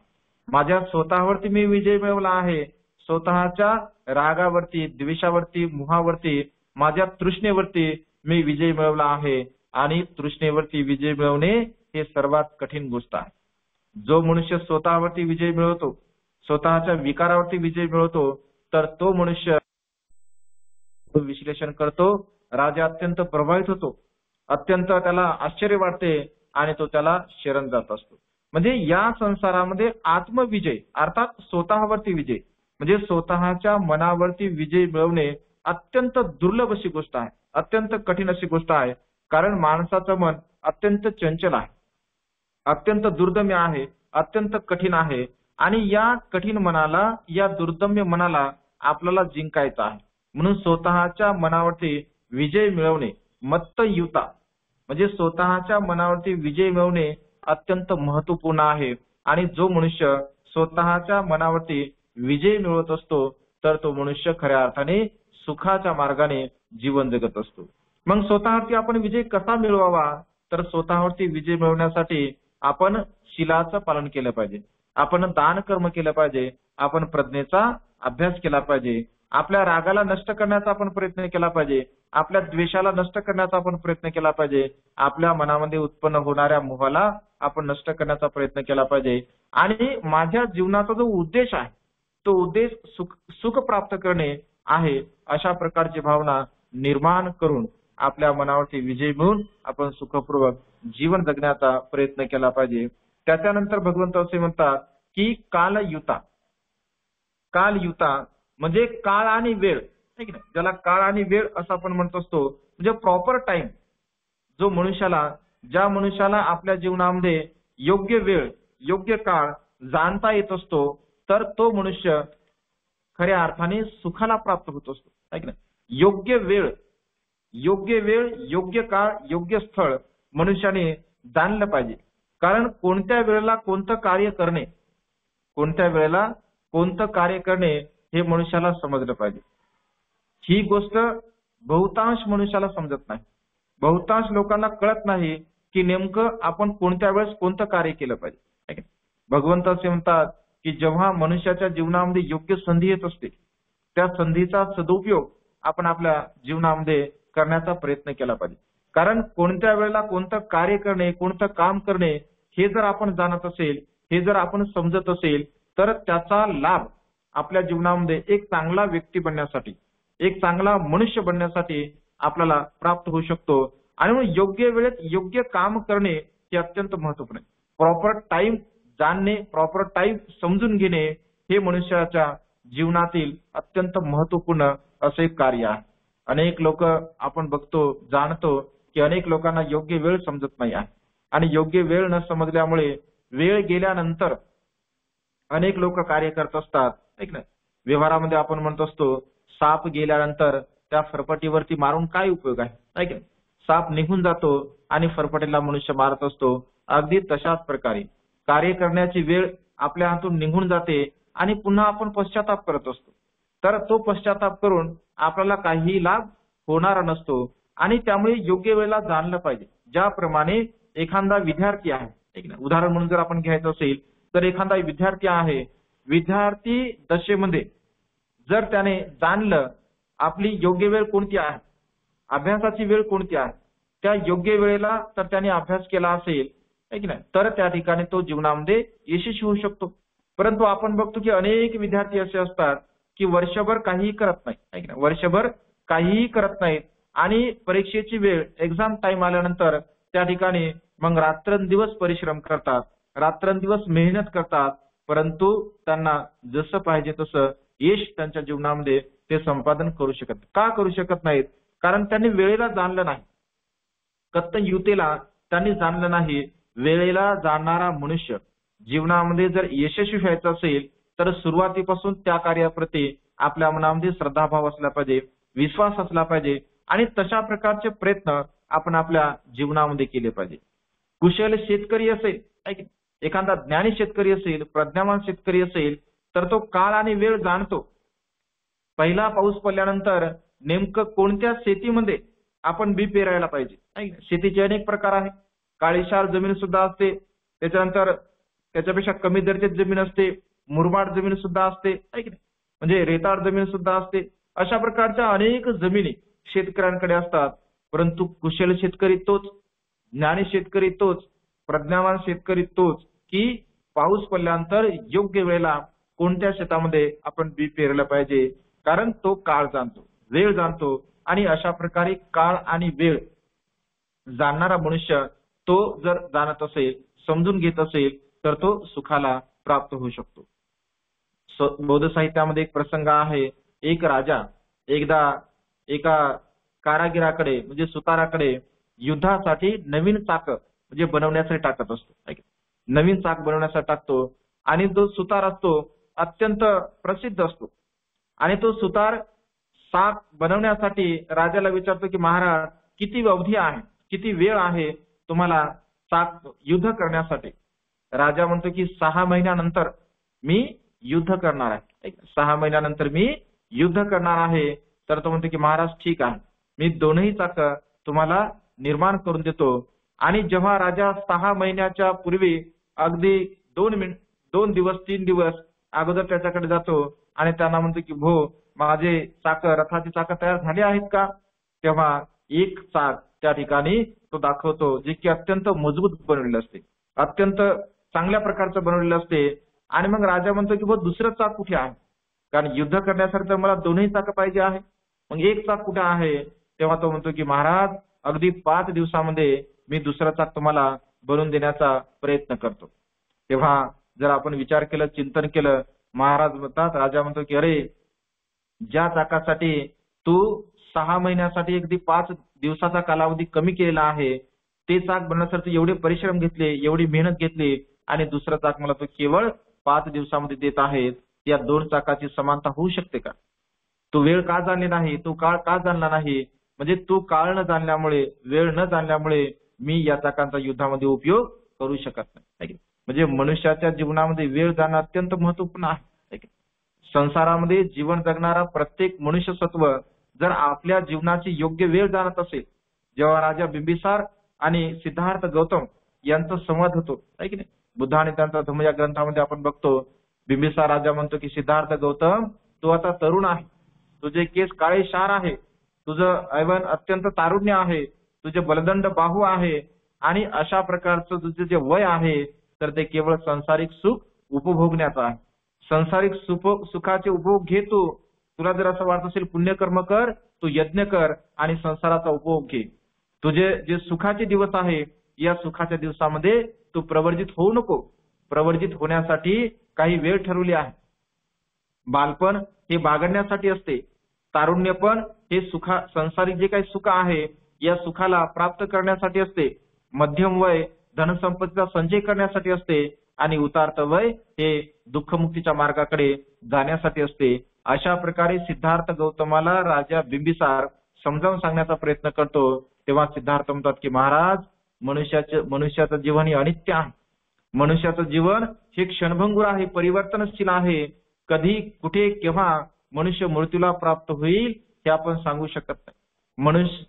माझ्या स्वतःवरती मी विजय मिळवला आहे. स्वतःच्या रागावरती, द्वेषावरती, मोहावरती, माझ्या तृष्णेवरती मी विजय मिळवला आहे. आणि तृष्णेवरती विजय मिळवणे हे सर्वात कठीण गोष्ट आहे. जो मनुष्य स्वतःवरती विजय मिळवतो, स्वतःच्या विकारावरती विजय मिळवतो, तर तो मनुष्य विश्लेषण करतो. राजा अत्यंत प्रभावित होतो, अत्यंत त्याला आश्चर्य वाटते आणि तो त्याला शरण जात असतो. म्हणजे या संसारामध्ये आत्मविजय अर्थात स्वतःवरती विजय म्हणजे स्वतःच्या मनावरती विजय मिळवणे अत्यंत दुर्लभ अशी गोष्ट आहे, अत्यंत कठीण अशी गोष्ट आहे. कारण माणसाचं मन अत्यंत चंचल आहे, अत्यंत दुर्दम्य आहे, अत्यंत कठीण आहे. आणि या कठीण मनाला, या दुर्दम्य मनाला आपल्याला जिंकायचं आहे. म्हणून स्वतःच्या मनावरती विजय मिळवणे, मत्तयुता म्हणजे स्वतःच्या मनावरती विजय मिळवणे अत्यंत महत्वपूर्ण आहे. आणि जो मनुष्य स्वतःच्या मनावरती विजय मिळवत असतो तर तो मनुष्य खऱ्या अर्थाने सुखाच्या मार्गाने जीवन जगत असतो. मग स्वतःवरती आपण विजय कसा मिळवावा, तर स्वतःवरती विजय मिळवण्यासाठी आपण शीलाचं पालन केलं पाहिजे, आपण दान कर्म केलं पाहिजे, आपण प्रज्ञेचा अभ्यास केला पाहिजे, आपल्या रागाला नष्ट करण्याचा आपण प्रयत्न केला पाहिजे, आपल्या द्वेषाला नष्ट करण्याचा आपण प्रयत्न केला पाहिजे, आपल्या मनामध्ये उत्पन्न होणाऱ्या मोहाला आपण नष्ट करण्याचा प्रयत्न केला पाहिजे. आणि माझ्या जीवनाचा जो उद्देश आहे तो उद्देश सुख प्राप्त करणे आहे, अशा प्रकारची भावना निर्माण करून आपल्या मनावरती विजय मिळून आपण सुखपूर्वक जीवन जगण्याचा प्रयत्न केला पाहिजे. त्याच्यानंतर भगवंत असे म्हणतात की कालयुता. कालयुता म्हणजे काळ आणि वेळ, ठीक आहे, ज्याला काळ आणि वेळ असं आपण म्हणत असतो. म्हणजे प्रॉपर टाइम जो मनुष्याला, ज्या मनुष्याला आपल्या जीवनामध्ये योग्य वेळ योग्य काळ जाणता येत असतो तर तो मनुष्य खऱ्या अर्थाने सुखाला प्राप्त होत असतो, आहे ना. योग्य वेळ योग्य काळ योग्य स्थळ मनुष्याने जाणलं पाहिजे. कारण कोणत्या वेळेला कोणतं कार्य करणे, कोणत्या वेळेला कोणतं कार्य करणे हे मनुष्याला समजलं पाहिजे. ही गोष्ट बहुतांश मनुष्याला समजत नाही. बहुतांश लोकांना कळत नाही की नेमकं आपण कोणत्या वेळेस कोणतं कार्य केलं पाहिजे. भगवंत असे म्हणतात की जेव्हा मनुष्याच्या जीवनामध्ये योग्य संधी येत असते त्या संधीचा सदुपयोग आपण आपल्या जीवनामध्ये करण्याचा प्रयत्न केला पाहिजे. कारण कोणत्या वेळेला कोणतं कार्य करणे, कोणतं काम करणे हे जर आपण जाणत असेल, हे जर आपण समजत असेल तर त्याचा लाभ आपल्या जीवनामध्ये एक चांगला व्यक्ती बनण्यासाठी, एक चांगला मनुष्य बनण्यासाठी आपल्याला प्राप्त होऊ शकतो. आणि म्हणून योग्य वेळेत योग्य काम करणे हे अत्यंत महत्त्वपूर्ण आहे. प्रॉपर टाइम जाणणे, प्रॉपर टाइम समजून घेणे हे मनुष्याच्या जीवनातील अत्यंत महत्त्वपूर्ण असे कार्य आहे. अनेक लोक आपण बघतो, जाणतो की अनेक लोकांना योग्य वेळ समजत नाही आहे आणि योग्य वेळ न समजल्यामुळे वेळ गेल्यानंतर अनेक लोक कार्य करत असतात, ऐक ना. व्यवहारामध्ये आपण म्हणत असतो साप गेल्यानंतर त्या फरफटीवरती मारून काय उपयोग आहे, ऐक ना. साप निघून जातो आणि फरफटीला मनुष्य मारत असतो. अगदी तशाच प्रकारे कार्य करण्याची वेळ आपल्या हातून निघून जाते आणि पुन्हा आपण पश्चाताप करत असतो. तर तो पश्चाताप करून आपल्याला काही लाभ होणार नसतो आणि त्यामुळे योग्य वेळेला जाणलं पाहिजे. ज्याप्रमाणे एखादा विद्यार्थी आहे, ठीक ना, उदाहरण म्हणून जर आपण घ्यायचं असेल तर एखादा विद्यार्थी आहे, विद्यार्थी दशेमध्ये जर त्याने जाणलं आपली योग्य वेळ कोणती आहे, अभ्यासाची वेळ कोणती आहे, त्या योग्य वेळेला तर त्याने अभ्यास केला असेल, की नाही, तर त्या ठिकाणी तो जीवनामध्ये यशस्वी होऊ शकतो. परंतु आपण बघतो की अनेक विद्यार्थी असे असतात की वर्षभर काहीही करत नाही, वर्षभर काहीही करत नाहीत आणि परीक्षेची वेळ एक्झाम टाइम आल्यानंतर त्या ठिकाणी मग रात्रंदिवस परिश्रम करतात, रात्रंदिवस मेहनत करतात, परंतु त्यांना जसं पाहिजे तसं यश त्यांच्या जीवनामध्ये ते संपादन करू शकत. का करू शकत नाहीत? कारण त्यांनी वेळेला जाणलं नाही, कत्तयुतेला त्यांनी जाणलं नाही. वेळेला जाणणारा मनुष्य जीवनामध्ये जर यशस्वी व्हायचं असेल तर सुरुवातीपासून त्या कार्याप्रती आपल्या मनामध्ये श्रद्धाभाव असला पाहिजे, विश्वास असला पाहिजे आणि तशा प्रकारचे प्रयत्न आपण आपल्या जीवनामध्ये केले पाहिजे. कुशल शेतकरी असेल, एखादा ज्ञानी शेतकरी असेल, प्रज्ञावान शेतकरी असेल तर तो काळ आणि वेळ जाणतो. पहिला पाऊस पडल्यानंतर नेमकं कोणत्या शेतीमध्ये आपण बी पेरायला पाहिजे. शेतीचे अनेक प्रकार आहेत. काळीशार जमीन सुद्धा असते, त्याच्यानंतर त्याच्यापेक्षा कमी दर्जाची जमीन असते, मुरमाड जमीन सुद्धा असते, म्हणजे रेताळ जमीन सुद्धा असते. अशा प्रकारच्या अनेक जमिनी शेतकऱ्यांकडे असतात. परंतु कुशल शेतकरी तोच, ज्ञानी शेतकरी तोच, प्रज्ञावान शेतकरी तोच की पाऊस पडल्यानंतर योग्य वेळेला कोणत्या शेतामध्ये आपण बी पेरलं पाहिजे, कारण तो काळ जाणतो, वेळ जाणतो. आणि अशा प्रकारे काळ आणि वेळ जाणणारा मनुष्य तो जर जाणत असेल, समजून घेत असेल तर तो सुखाला प्राप्त होऊ शकतो. बौद्ध साहित्यामध्ये एक प्रसंग आहे. एक राजा एकदा एका कारागिराकडे म्हणजे सुताराकडे युद्धासाठी नवीन चाक म्हणजे बनवण्यासाठी टाकत असतो. नवीन चाक बनवण्यासाठी टाकतो आणि तो सुतार असतो अत्यंत प्रसिद्ध असतो आणि तो सुतार चाक बनवण्यासाठी राजाला विचारतो की महाराज किती अवधी आहे, किती वेळ आहे तुम्हाला चाक युद्ध करण्यासाठी. राजा म्हणतो की 6 महिन्यानंतर मी युद्ध करणार आहे. 6 महिन्यानंतर मी युद्ध करणार आहे. तर तो म्हणतो की महाराज ठीक आहे, मी दोनही चाकं तुम्हाला निर्माण करून देतो. आणि जेव्हा राजा 6 महिन्याच्या पूर्वी अगदी 2 दिवस 3 दिवस अगोदर त्याच्याकडे जातो आणि त्यांना म्हणतो की भो माझे चाकं रथाची चाकं तयार झाली आहेत का? तेव्हा एक चाक त्या ठिकाणी तो दाखवतो जे की अत्यंत मजबूत बनवलेलं असते, अत्यंत चांगल्या प्रकारचं बनवलेलं असते. आणि मग राजा म्हणतो की भो दुसरं चाक कुठे आहे? कारण युद्ध करण्यासाठी तर मला दोन्ही चाकं पाहिजे आहे, मग एक चाक कुठे आहे? तेव्हा तो म्हणतो की महाराज अगदी 5 दिवसामध्ये मी दुसरं चाक तुम्हाला बनवून देण्याचा प्रयत्न करतो. तेव्हा जर आपण विचार केलं, चिंतन केलं, महाराज म्हणतात, राजा म्हणतो की अरे ज्या चाकासाठी तू 6 महिन्यासाठी अगदी 5 दिवसाचा कालावधी कमी केलेला आहे, ते चाक बनवण्यासाठी एवढे परिश्रम घेतले, एवढी मेहनत घेतली आणि दुसरं चाक मला तो केवळ 5 दिवसामध्ये देत आहेत. या 2 चाकाची समानता होऊ शकते का? तू वेळ का जाणली नाही, तू काळ का जाणला नाही? म्हणजे तू काळ न जाणल्यामुळे, वेळ न जाणल्यामुळे मी या चाकांचा युद्धामध्ये उपयोग करू शकत नाही. म्हणजे मनुष्याच्या जीवनामध्ये वेळ जाणं अत्यंत महत्वपूर्ण आहे. संसारामध्ये जीवन जगणारा प्रत्येक मनुष्य सत्व जर आपल्या जीवनाची योग्य वेळ जाणत असेल, जेव्हा राजा बिंबिसार आणि सिद्धार्थ गौतम यांचा संवाद होतो आहे की नाही, बुद्ध आणि त्यांचा धम्म या ग्रंथामध्ये आपण बघतो, बिंबिसार राजा म्हणतो की सिद्धार्थ गौतम तू आता तरुण आहे, तुझे केस काळे शार आहे, तुझं ऐवन अत्यंत तारुण्य आहे, तुझे बलदंड बाहू आहे आणि अशा प्रकारचं तुझे जे वय आहे तर ते केवळ संसारिक सुख उपभोगण्याचं आहे. संसारिक सुखाचे उपभोग घे तू. तुला जर असं वाटत असेल पुण्यकर्म कर, तू यज्ञ कर आणि संसाराचा उपभोग घे. तुझे जे सुखाचे दिवस आहे या सुखाच्या दिवसामध्ये तू प्रवर्जित होऊ नको. प्रवर्जित होण्यासाठी काही वेळ ठरवली आहे. बालपण हे बागडण्यासाठी असते, तारुण्य पण हे संसारिक जे काही सुख आहे या सुखाला प्राप्त करण्यासाठी असते, मध्यम वय धनसंपत्तीचा संचय करण्यासाठी असते आणि उतारत वय हे दुःखमुक्तीच्या मार्गाकडे जाण्यासाठी असते. अशा प्रकारे सिद्धार्थ गौतमाला राजा बिंबिसार समजावून सांगण्याचा प्रयत्न करतो. तेव्हा सिद्धार्थ म्हणतात की महाराज मनुष्याचं जीवन हे अनित्य आहे. मनुष्याचं जीवन हे क्षणभंगुर आहे, परिवर्तनशील आहे. कधी कुठे केव्हा मनुष्य मृत्यूला प्राप्त होईल हे आपण सांगू शकत नाही.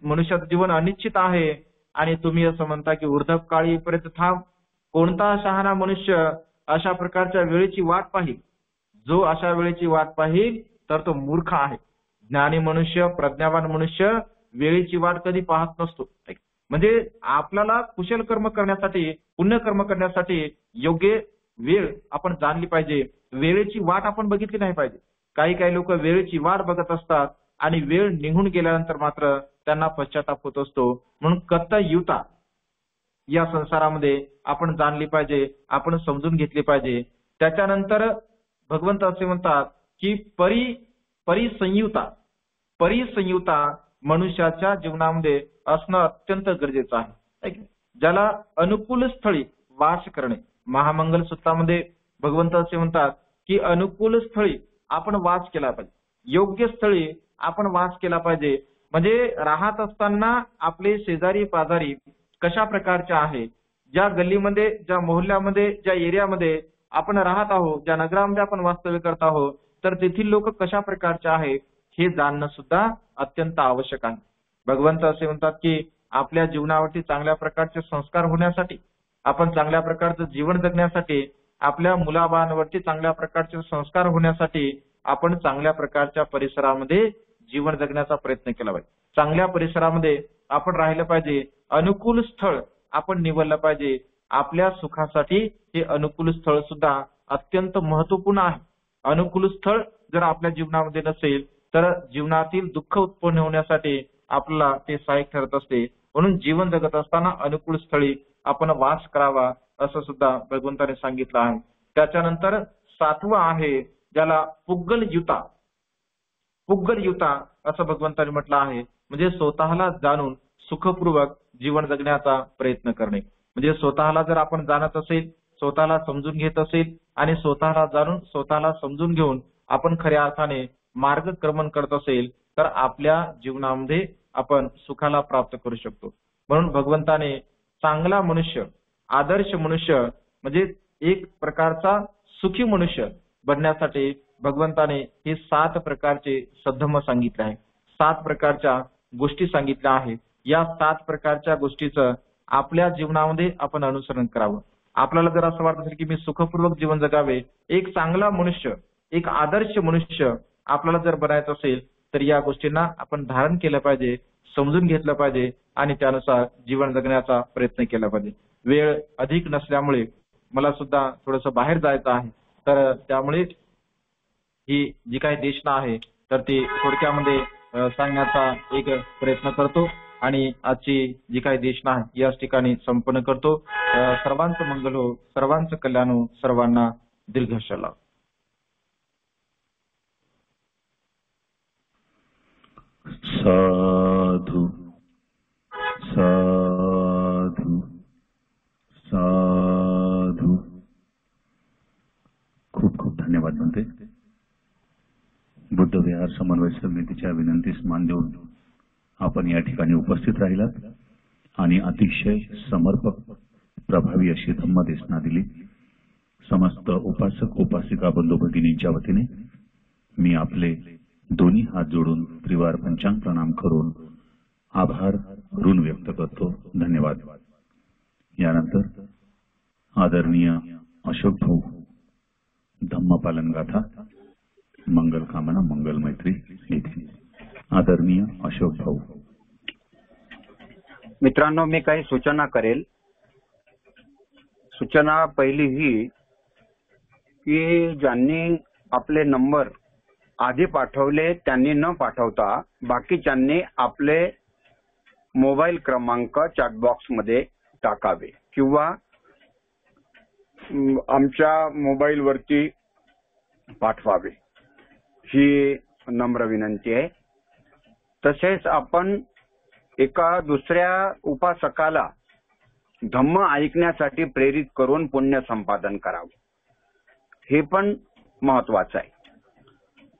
मनुष्याचं जीवन अनिश्चित आहे आणि तुम्ही असं म्हणता की वृद्धकाळी पर्यंत थांब. कोणता शहाणा मनुष्य अशा प्रकारच्या वेळेची वाट पाहिल? जो अशा वेळेची वाट पाहिल तर तो मूर्ख आहे. ज्ञानी मनुष्य, प्रज्ञावान मनुष्य वेळेची वाट कधी पाहत नसतो. म्हणजे आपल्याला कुशल कर्म करण्यासाठी, पुण्यकर्म करण्यासाठी योग्य वेळ आपण जाणली पाहिजे. वेळेची वाट आपण बघितली नाही पाहिजे. काही लोक वेळेची वाट बघत असतात आणि वेळ निघून गेल्यानंतर मात्र त्यांना पश्चाताप होत असतो. म्हणून कर्तव्यता या संसारामध्ये आपण जाणली पाहिजे, आपण समजून घेतली पाहिजे. त्याच्यानंतर भगवंत असे म्हणतात की परिसंयुता मनुष्याच्या जीवनामध्ये असणं अत्यंत गरजेचं आहे. ज्याला अनुकूल स्थळी वास करणे. महामंगल सूत्रामध्ये भगवंत असे म्हणतात की अनुकूल स्थळी आपण वास केला पाहिजे, योग्य स्थळी आपण वास केला पाहिजे. म्हणजे राहत असताना आपले शेजारी पाजारी कशा प्रकारचे आहे, ज्या गल्लीमध्ये, ज्या मोहल्ल्यामध्ये, ज्या एरियामध्ये आपण राहत आहोत, ज्या नगरामध्ये आपण वास्तव्य करत आहोत, तर तेथील लोक कशा प्रकारचे आहेत हे जाणणं सुद्धा अत्यंत आवश्यक आहे. भगवंत असे म्हणतात की आपल्या जीवनावरती चांगल्या प्रकारचे संस्कार होण्यासाठी, आपण चांगल्या प्रकारचं जीवन जगण्यासाठी, आपल्या मुलाबाळांवरती चांगल्या प्रकारचे संस्कार होण्यासाठी आपण चांगल्या प्रकारच्या परिसरामध्ये जीवन जगण्याचा प्रयत्न केला पाहिजे. चांगल्या परिसरामध्ये आपण राहिलं पाहिजे. अनुकूल स्थळ आपण निवडलं पाहिजे. आपल्या सुखासाठी हे अनुकूल स्थळ सुद्धा अत्यंत महत्वपूर्ण आहे. अनुकूल स्थळ जर आपल्या जीवनामध्ये नसेल तर जीवनातील दुःख उत्पन्न होण्यासाठी आपल्याला ते सहाय्यक ठरत असते. म्हणून जीवन जगत असताना अनुकूल स्थळी आपण वास करावा असं सुद्धा भगवंताने सांगितलं आहे. त्याच्यानंतर 7वं आहे ज्याला पुग्गलयुता असं भगवंताने म्हटलं आहे. म्हणजे स्वतःला जाणून सुखपूर्वक जीवन जगण्याचा प्रयत्न करणे. म्हणजे स्वतःला जर आपण जाणत असेल, स्वतःला समजून घेत असेल आणि स्वतःला जाणून स्वतःला समजून घेऊन आपण खऱ्या अर्थाने मार्गक्रमण करत असेल तर आपल्या जीवनामध्ये आपण सुखाला प्राप्त करू शकतो. म्हणून भगवंताने चांगला मनुष्य, आदर्श मनुष्य म्हणजे एक प्रकारचा सुखी मनुष्य बनण्यासाठी भगवंताने हे 7 प्रकारचे सद्धम्म सांगितले आहे. 7 प्रकारच्या गोष्टी सांगितल्या आहेत. या 7 प्रकारच्या गोष्टीचं आपल्या जीवनामध्ये आपण अनुसरण करावं. आपल्याला जर असं वाटत असेल की मी सुखपूर्वक जीवन जगावे, एक चांगला मनुष्य, एक आदर्श मनुष्य आपल्याला जर बनायचं असेल तर या गोष्टींना आपण धारण केलं पाहिजे, समजून घेतलं पाहिजे आणि त्यानुसार जीवन जगण्याचा प्रयत्न केला पाहिजे. वेळ अधिक नसल्यामुळे मला सुद्धा थोडंसं बाहेर जायचं आहे, तर त्यामुळे ही जी काही देशना आहे तर ती थोडक्यामध्ये सांगण्याचा एक प्रयत्न करतो आणि आजची जी काही देशना आहे याच ठिकाणी संपन्न करतो. सर्वांचं मंगल हो, सर्वांचं कल्याण हो, सर्वांना दीर्घायुष्य लाभो. साधु साधु साधु. खूप खूप धन्यवाद म्हणते. बुद्ध विहार समन्वय समितीच्या विनंतीस मान देऊन आपण या ठिकाणी उपस्थित राहिलात आणि अतिशय समर्पक प्रभावी अशी धम्मदेशना दिली. समस्त उपासक उपासिका बंधू भगिनींच्या वतीने मी आपले दोन्ही हात जोडून त्रिवार पंचांग प्रणाम करून आभार ऋण व्यक्त करतो. धन्यवाद. यानंतर आदरणीय अशोक भाऊ धम्मपालन गाथा मंगल कामना मंगल मैत्री येथे. आदरणीय अशोक भाऊ. मित्रांनो, मी काही सूचना करेल. सूचना पहिली ही की ज्यांनी आपले नंबर आधी पाठवले त्यांनी न पाठवता बाकीच्यांनी आपले मोबाईल क्रमांक चॅट बॉक्स मध्ये टाकावे किंवा आमच्या मोबाईल वरती पाठवावे, ही नम्र विनंती आहे. तसेच आपण एका दुसऱ्या उपासकाला धम्म ऐकण्यासाठी प्रेरित करून पुण्य संपादन करावं, हे पण महत्वाचं आहे.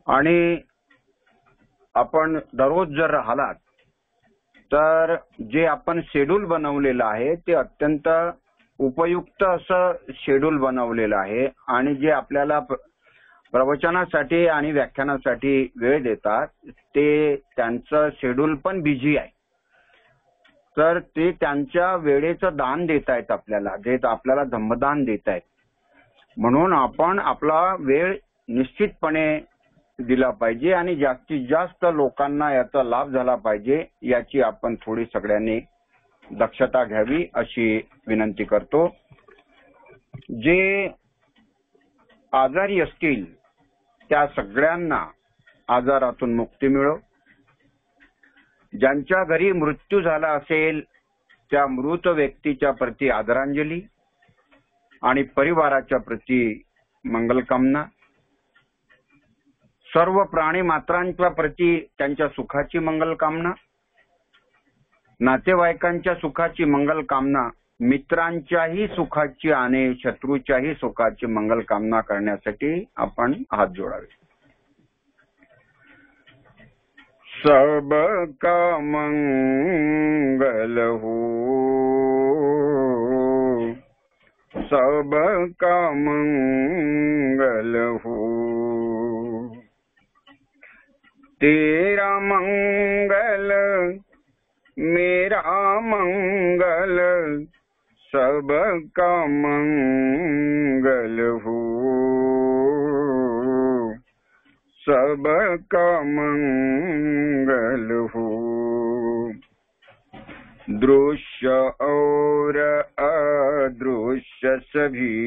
आणि आपण दररोज जर राहिलात तर जे आपण शेड्यूल बनवलेलं आहे ते अत्यंत उपयुक्त असं शेड्यूल बनवलेलं आहे आणि जे आपल्याला प्रवचनासाठी आणि व्याख्यानासाठी वेळ देतात ते त्यांचं शेड्यूल पण बिझी आहे, तर ते त्यांच्या वेळेचं दान देत आहेत आपल्याला, जे आपल्याला धम्मदान देत आहेत. म्हणून आपण आपला वेळ निश्चितपणे दिला पाहिजे आणि जास्तीत जास्त लोकांना याचा लाभ झाला पाहिजे, याची आपण थोडी सगळ्यांनी दक्षता घ्यावी अशी विनंती करतो. जे आजारी असतील त्या सगळ्यांना आजारातून मुक्ती मिळो. ज्यांच्या घरी मृत्यू झाला असेल त्या मृत व्यक्तीच्या प्रती आदरांजली आणि परिवाराच्या प्रती मंगलकामना. सर्व प्राणी मात्रांच्या प्रती त्यांच्या सुखाची मंगलकामना, नातेवाईकांच्या सुखाची मंगलकामना, मित्रांच्याही सुखाची आणि शत्रूच्याही सुखाची मंगलकामना करण्यासाठी आपण हात जोडावे. सबका मंगल हो, सबका मंगल हो. तेरा मंगल मेरा मंगल, सबका मंगल हो, सबका मंगल हो. दृश्य और अदृश्य सभी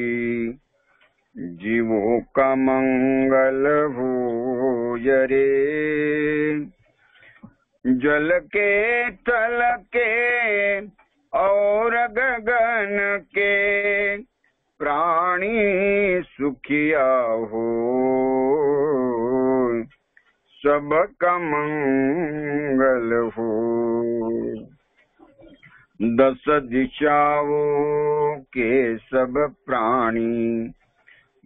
जीवों का मंगल हो रे. जल के तल के और गगन के प्राणी सुखिया हो, सबका मंगल हो. दस दिशाओं के सब प्राणी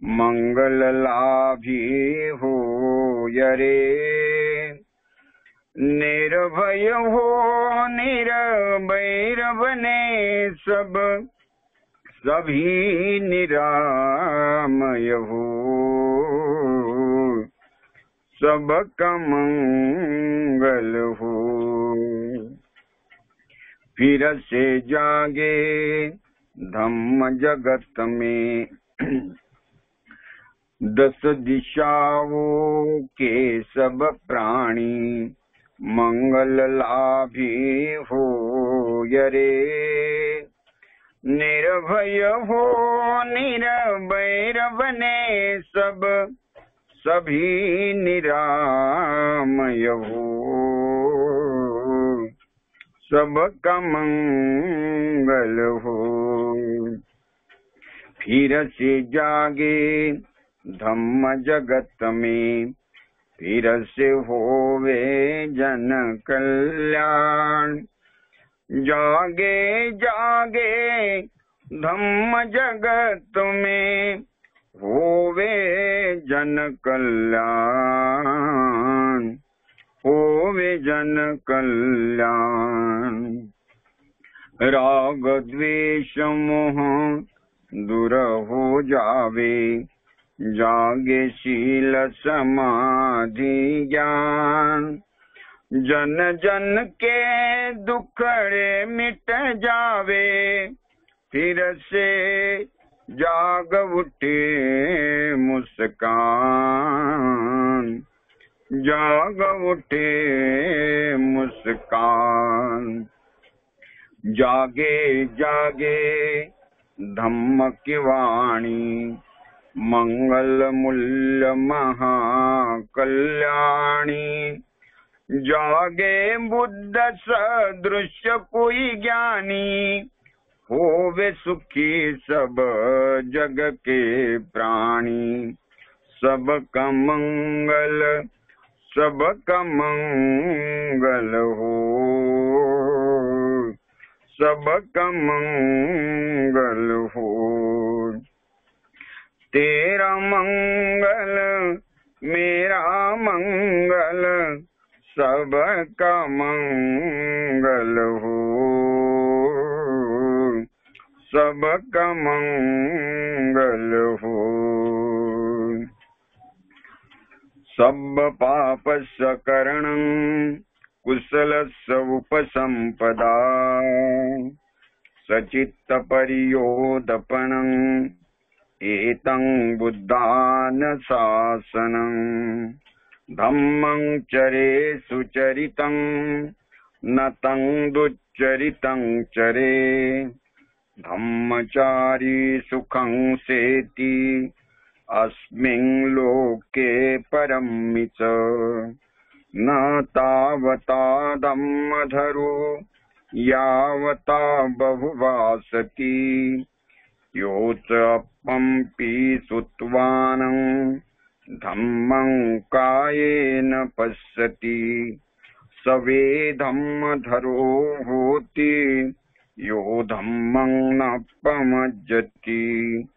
मंगल लाभी हो रे. निर्भय हो निर्भैर बने सब सभी निरामय हो, सबका मंगल हो। फिर से जागे धम्म जगत में, 10 दिशाओं के सब प्राणी, मंगल लाभी हो यरे। निर्भय हो निर्भय बने सब, सभी निरामय हो, सबका मंगल हो। फिर से जागे धम्म जगत में, फिर से होवे जन कल्याण। जागे जागे धम्म जगत में, होवे जन कल्याण, होवे जन कल्याण। राग द्वेष मोह दूर हो जावे, जागे शील समाधि ज्ञान। जन जन के दुखड़े मिट जावे, फिर से जाग उठे मुस्कान, जाग उठे मुस्कान। जागे जागे धम्म की वाणी, मंगल मूल्य महाकल्याणी। जागे बुद्ध सदृश कोई ज्ञानी, होवे सुखी सब जग के प्राणी। सबका मंगल, सबका मंगल हो, सबका मंगल हो। तेरा मंगल मेरा मंगल, सबका मंगल हो, सबका मंगल हो। सब पाप सकरणं, कुशलस्य उपसंपदा। सचित्त परियोदपनं, एतं बुद्धानुशासनं। धम्मं चरे सुचरितं, न तं दुच्चरितं चरे। धम्मचारी सुखं सेति, अस्मिन् लोके परमिच। न तावता धम्मधरो, यावता बहुवासति। योच अपम्पि सुत्वानं, धम्मं कायेन पश्यति। सवे धम्मधरो होति, यो धम्मं न पमज्जति।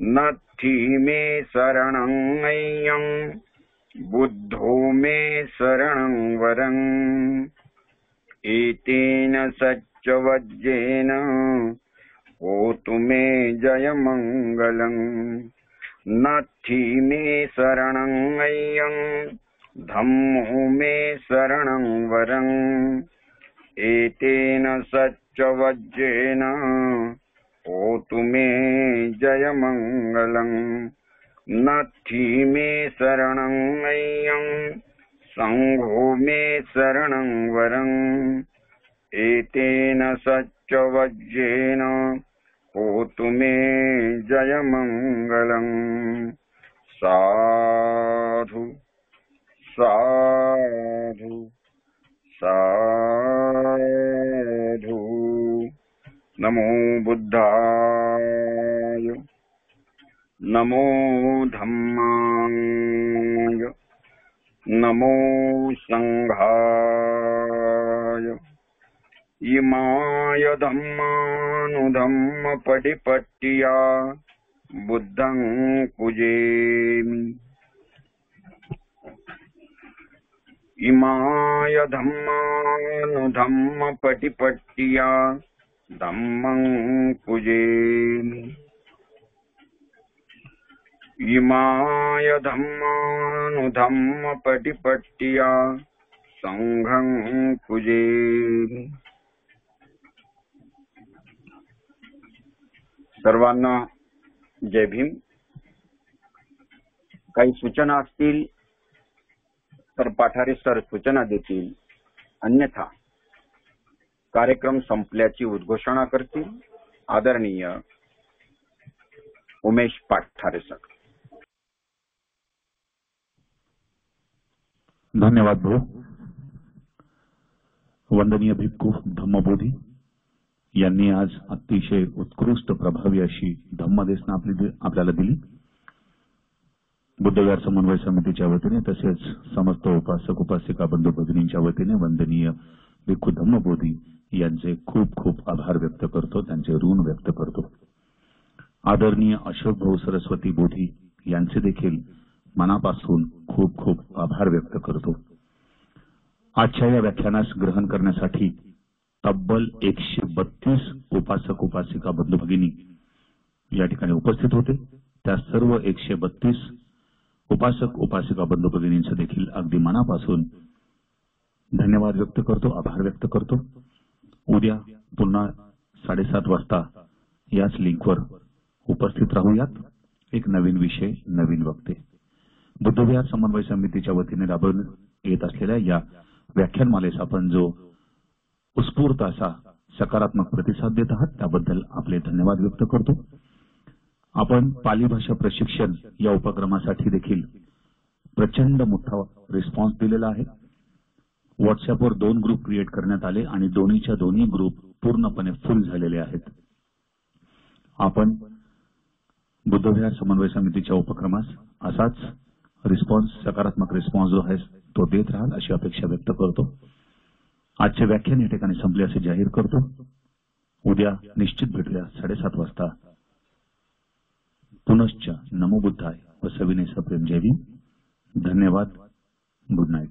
नत्थि मे शरणं अय्यं, बुद्धो मे शरणं वरं। एतेन सच्चवज्जेन, होतु मे जयमङ्गलम्। नत्थि मे शरणं अय्यं, धम्मो मे शरणं वरं। एतेन सच्चवज्जेन, होतु मे जयमङ्गलम्। नत्थि मे शरणं अय्यं, संघो मे शरणं वरं। एतेन सच्चवज्जेन, होतु मे जयमङ्गलम्। साधु साधु साधु। नमो बुद्धाय, नमो धम्माय, नमो संघाय। इमाय धम्मानुधम्म पटिपट्टिया, बुद्धं पूजेमि। इमाय धम्मानुधम्म पटिपट्टिया, धम्मं पूजयामि। इमाय धम्मानुधम्मपटिपट्टिया संघं पूजयामि। सर्वांना जय भीम। काही सूचना असतील तर पाठारे सर सूचना देतील, अन्यथा कार्यक्रम संपल्याची उद्घोषणा करतील आदरणीय उमेश पाठारे सर। धन्यवाद भाऊ। वंदनीय भिक्खू धम्मबोधी यांनी आज अतिशय उत्कृष्ट प्रभावी अशी धम्मदेशना आपल्याला दिली। बुद्धविहार समन्वय समितीच्या वतीने तसेच समस्त उपासक उपासिका बंधू भगिनींच्या वतीने वंदनीय भिक्खू धम्मबोधी यांचे खूप खूप आभार व्यक्त करतो, त्यांचे ऋण व्यक्त करतो। आदरणीय अशोक भाऊ सरस्वती बोधी यांचे देखील मनापासून खूप खूप आभार व्यक्त करतो। आजच्या या व्याख्यानास ग्रहण करण्यासाठी तब्बल 132 उपासक उपासिका बंधू भगिनी या ठिकाणी उपस्थित होते। त्या सर्व 132 उपासक उपासिका बंधू भगिनींचे देखील अगदी मनापासून धन्यवाद व्यक्त करतो, आभार व्यक्त करतो। उद्या पुन्हा 7:30 वाजता याच लिंकवर उपस्थित राहूयात। एक नवीन विषय, नवीन वक्ते। बुद्धविहार समन्वय समितीच्या वतीने राबवण्यात येत असलेल्या या व्याख्यानमालेस आपण जो उत्स्फूर्त असा सकारात्मक प्रतिसाद देत आहात त्याबद्दल आपले धन्यवाद व्यक्त करतो। आपण पाली भाषा प्रशिक्षण या उपक्रमासाठी देखील प्रचंड मोठा रिस्पॉन्स दिलेला आहे। व्हॉट्सअपवर 2 ग्रुप क्रिएट करण्यात आले आणि दोन्हीच्या दोन्ही ग्रुप पूर्णपणे फुल झालेले आहेत। आपण बुद्धविहार समन्वय समितीच्या उपक्रमास असाच रिस्पॉन्स, सकारात्मक रिस्पॉन्स जो आहे तो देत राहाल अशी अपेक्षा व्यक्त करतो। आजचे व्याख्यान या ठिकाणी संपले असे जाहीर करतो। उद्या निश्चित भेटूया 7:30 वाजता। पुनश्च नमो बुद्धाय व सविनय सप्रेम जय भीम। धन्यवाद। Good night.